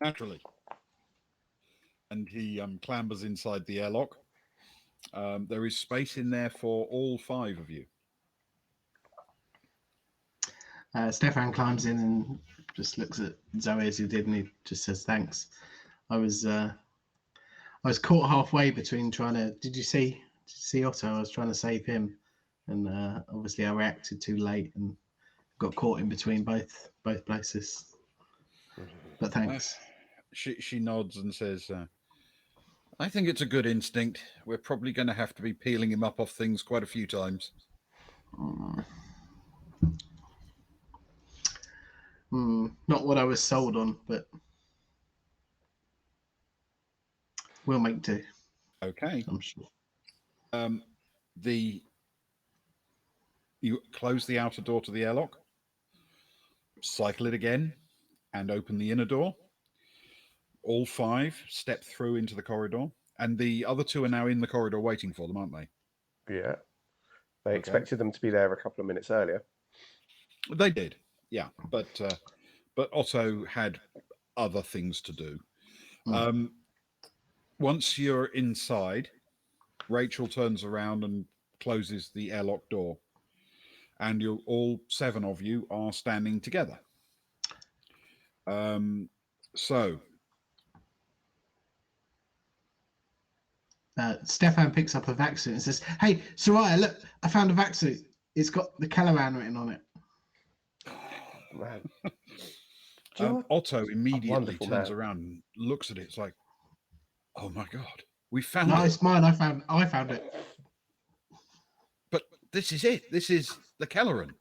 Naturally. And he clambers inside the airlock. There is space in there for all 5 of you. Stefan climbs in and just looks at Zoe as he did, and he just says, "Thanks. I was caught halfway between trying to. Did you see Otto? I was trying to save him, and obviously I reacted too late and got caught in between both places. But thanks." She nods and says, "I think it's a good instinct. We're probably going to have to be peeling him up off things quite a few times." Not what I was sold on, but we'll make do. Okay. I'm sure. You close the outer door to the airlock, cycle it again, and open the inner door. All 5 step through into the corridor, and the other 2 are now in the corridor waiting for them, aren't they? Yeah. They Okay. expected them to be there a couple of minutes earlier. They did, yeah, but Otto had other things to do. Once you're inside, Rachel turns around and closes the airlock door, and all 7 of you are standing together. So Stefan picks up a vac suit and says, "Hey, Soraya, look, I found a vac suit. It's got the Kelleren written on it." Man. Otto immediately turns man. around and looks at it. It's like, "Oh my God, we found No, it." it's mine. I found it. But this is it. This is the Kelleren.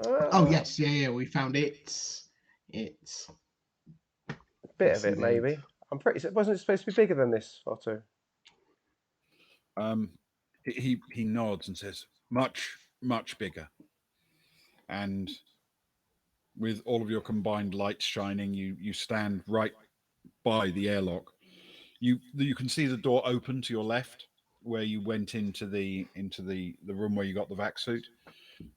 Oh yes, yeah. We found it. It's a bit yes, of it, indeed. maybe. I'm pretty sure. Wasn't it supposed to be bigger than this, Otto? He nods and says, "Much, much bigger." And with all of your combined lights shining, you stand right by the airlock. You can see the door open to your left, where you went into the room where you got the vac suit.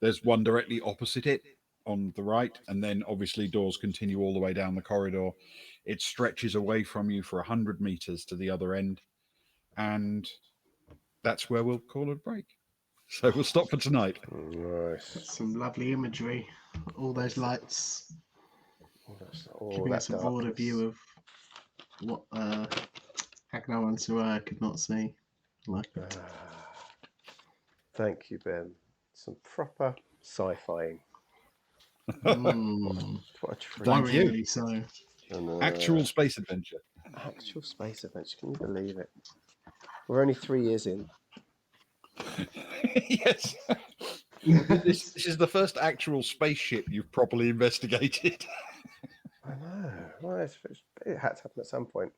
There's one directly opposite it on the right, and then obviously doors continue all the way down the corridor. It stretches away from you for 100 meters to the other end, and that's where we'll call it a break. So we'll stop for tonight. Nice. Some lovely imagery. All those lights All giving that us a broader darkness. view of what Agno and Soraya could not see. Like it. Thank you, Ben. Some proper sci-fi. What a treat. Thank you. Worryingly so. Actual space adventure. Actual space adventure. Can you believe it? We're only 3 years in. Yes. This is the first actual spaceship you've properly investigated. I know. Well, it had to happen at some point.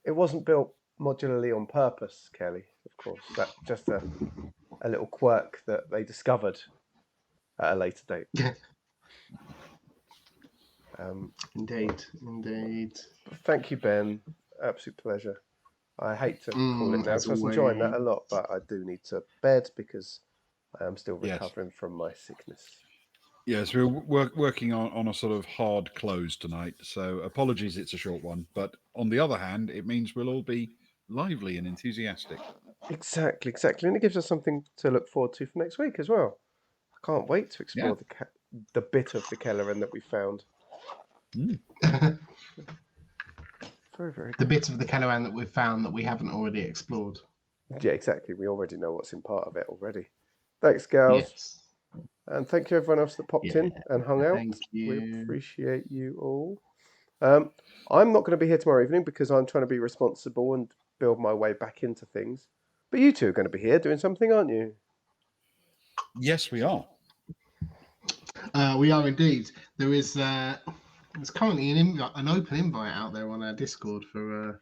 It wasn't built modularly on purpose, Kelly. Of course, that's just a little quirk that they discovered at a later date. Indeed. Thank you, Ben. Absolute pleasure. I hate to call it now as because I was enjoying that a always. lot, but I do need to bed because I am still Yes. recovering from my sickness. Yes, we're working on a sort of hard close tonight, so apologies it's a short one. But on the other hand, it means we'll all be lively and enthusiastic. Exactly. And it gives us something to look forward to for next week as well. I can't wait to explore the bit of the Kelleren that we found. Very, very The good. bit of the Kelleren that we've found that we haven't already explored. Yeah, exactly. We already know what's in part of it already. Thanks, girls. Yes. And thank you everyone else that popped in and hung out. Thank you. We appreciate you all. I'm not going to be here tomorrow evening because I'm trying to be responsible and build my way back into things. But you two are going to be here doing something, aren't you? Yes, we are. We are indeed. There is there's currently an open invite out there on our Discord for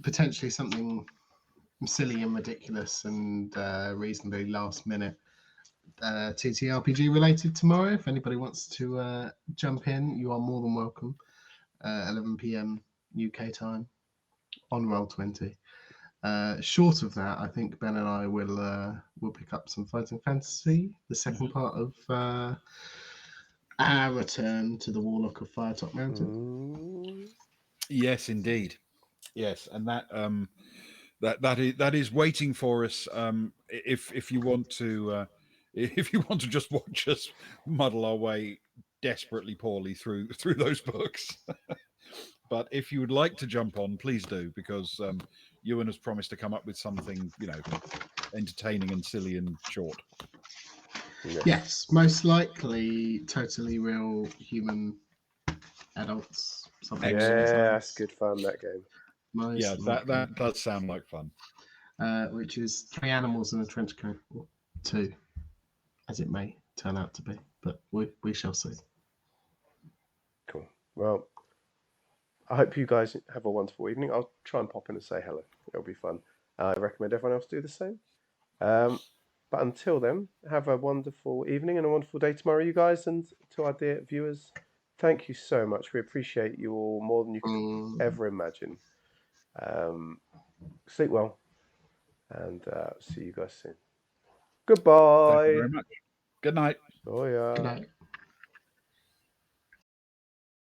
potentially something silly and ridiculous and reasonably last minute TTRPG related tomorrow. If anybody wants to jump in, you are more than welcome. 11 p.m. UK time on Roll20. Short of that, I think Ben and I will pick up some Fighting Fantasy, the second part of our return to the Warlock of Firetop Mountain. Yes, indeed. Yes, and that is waiting for us. If you want to just watch us muddle our way desperately poorly through those books. But if you would like to jump on, please do, because Ewan has promised to come up with something, entertaining and silly and short. Yes, most likely totally real human adults. Yeah, that's good fun, that game. That does sound like fun. Which is 3 animals in a trench coat, or 2, as it may turn out to be, but we shall see. Cool. Well, I hope you guys have a wonderful evening. I'll try and pop in and say hello. It'll be fun. I recommend everyone else do the same. But until then, have a wonderful evening and a wonderful day tomorrow, you guys. And to our dear viewers, thank you so much. We appreciate you all more than you could ever imagine. Sleep well, and see you guys soon. Goodbye. Thank you very much. Good night. Oh yeah. Good night.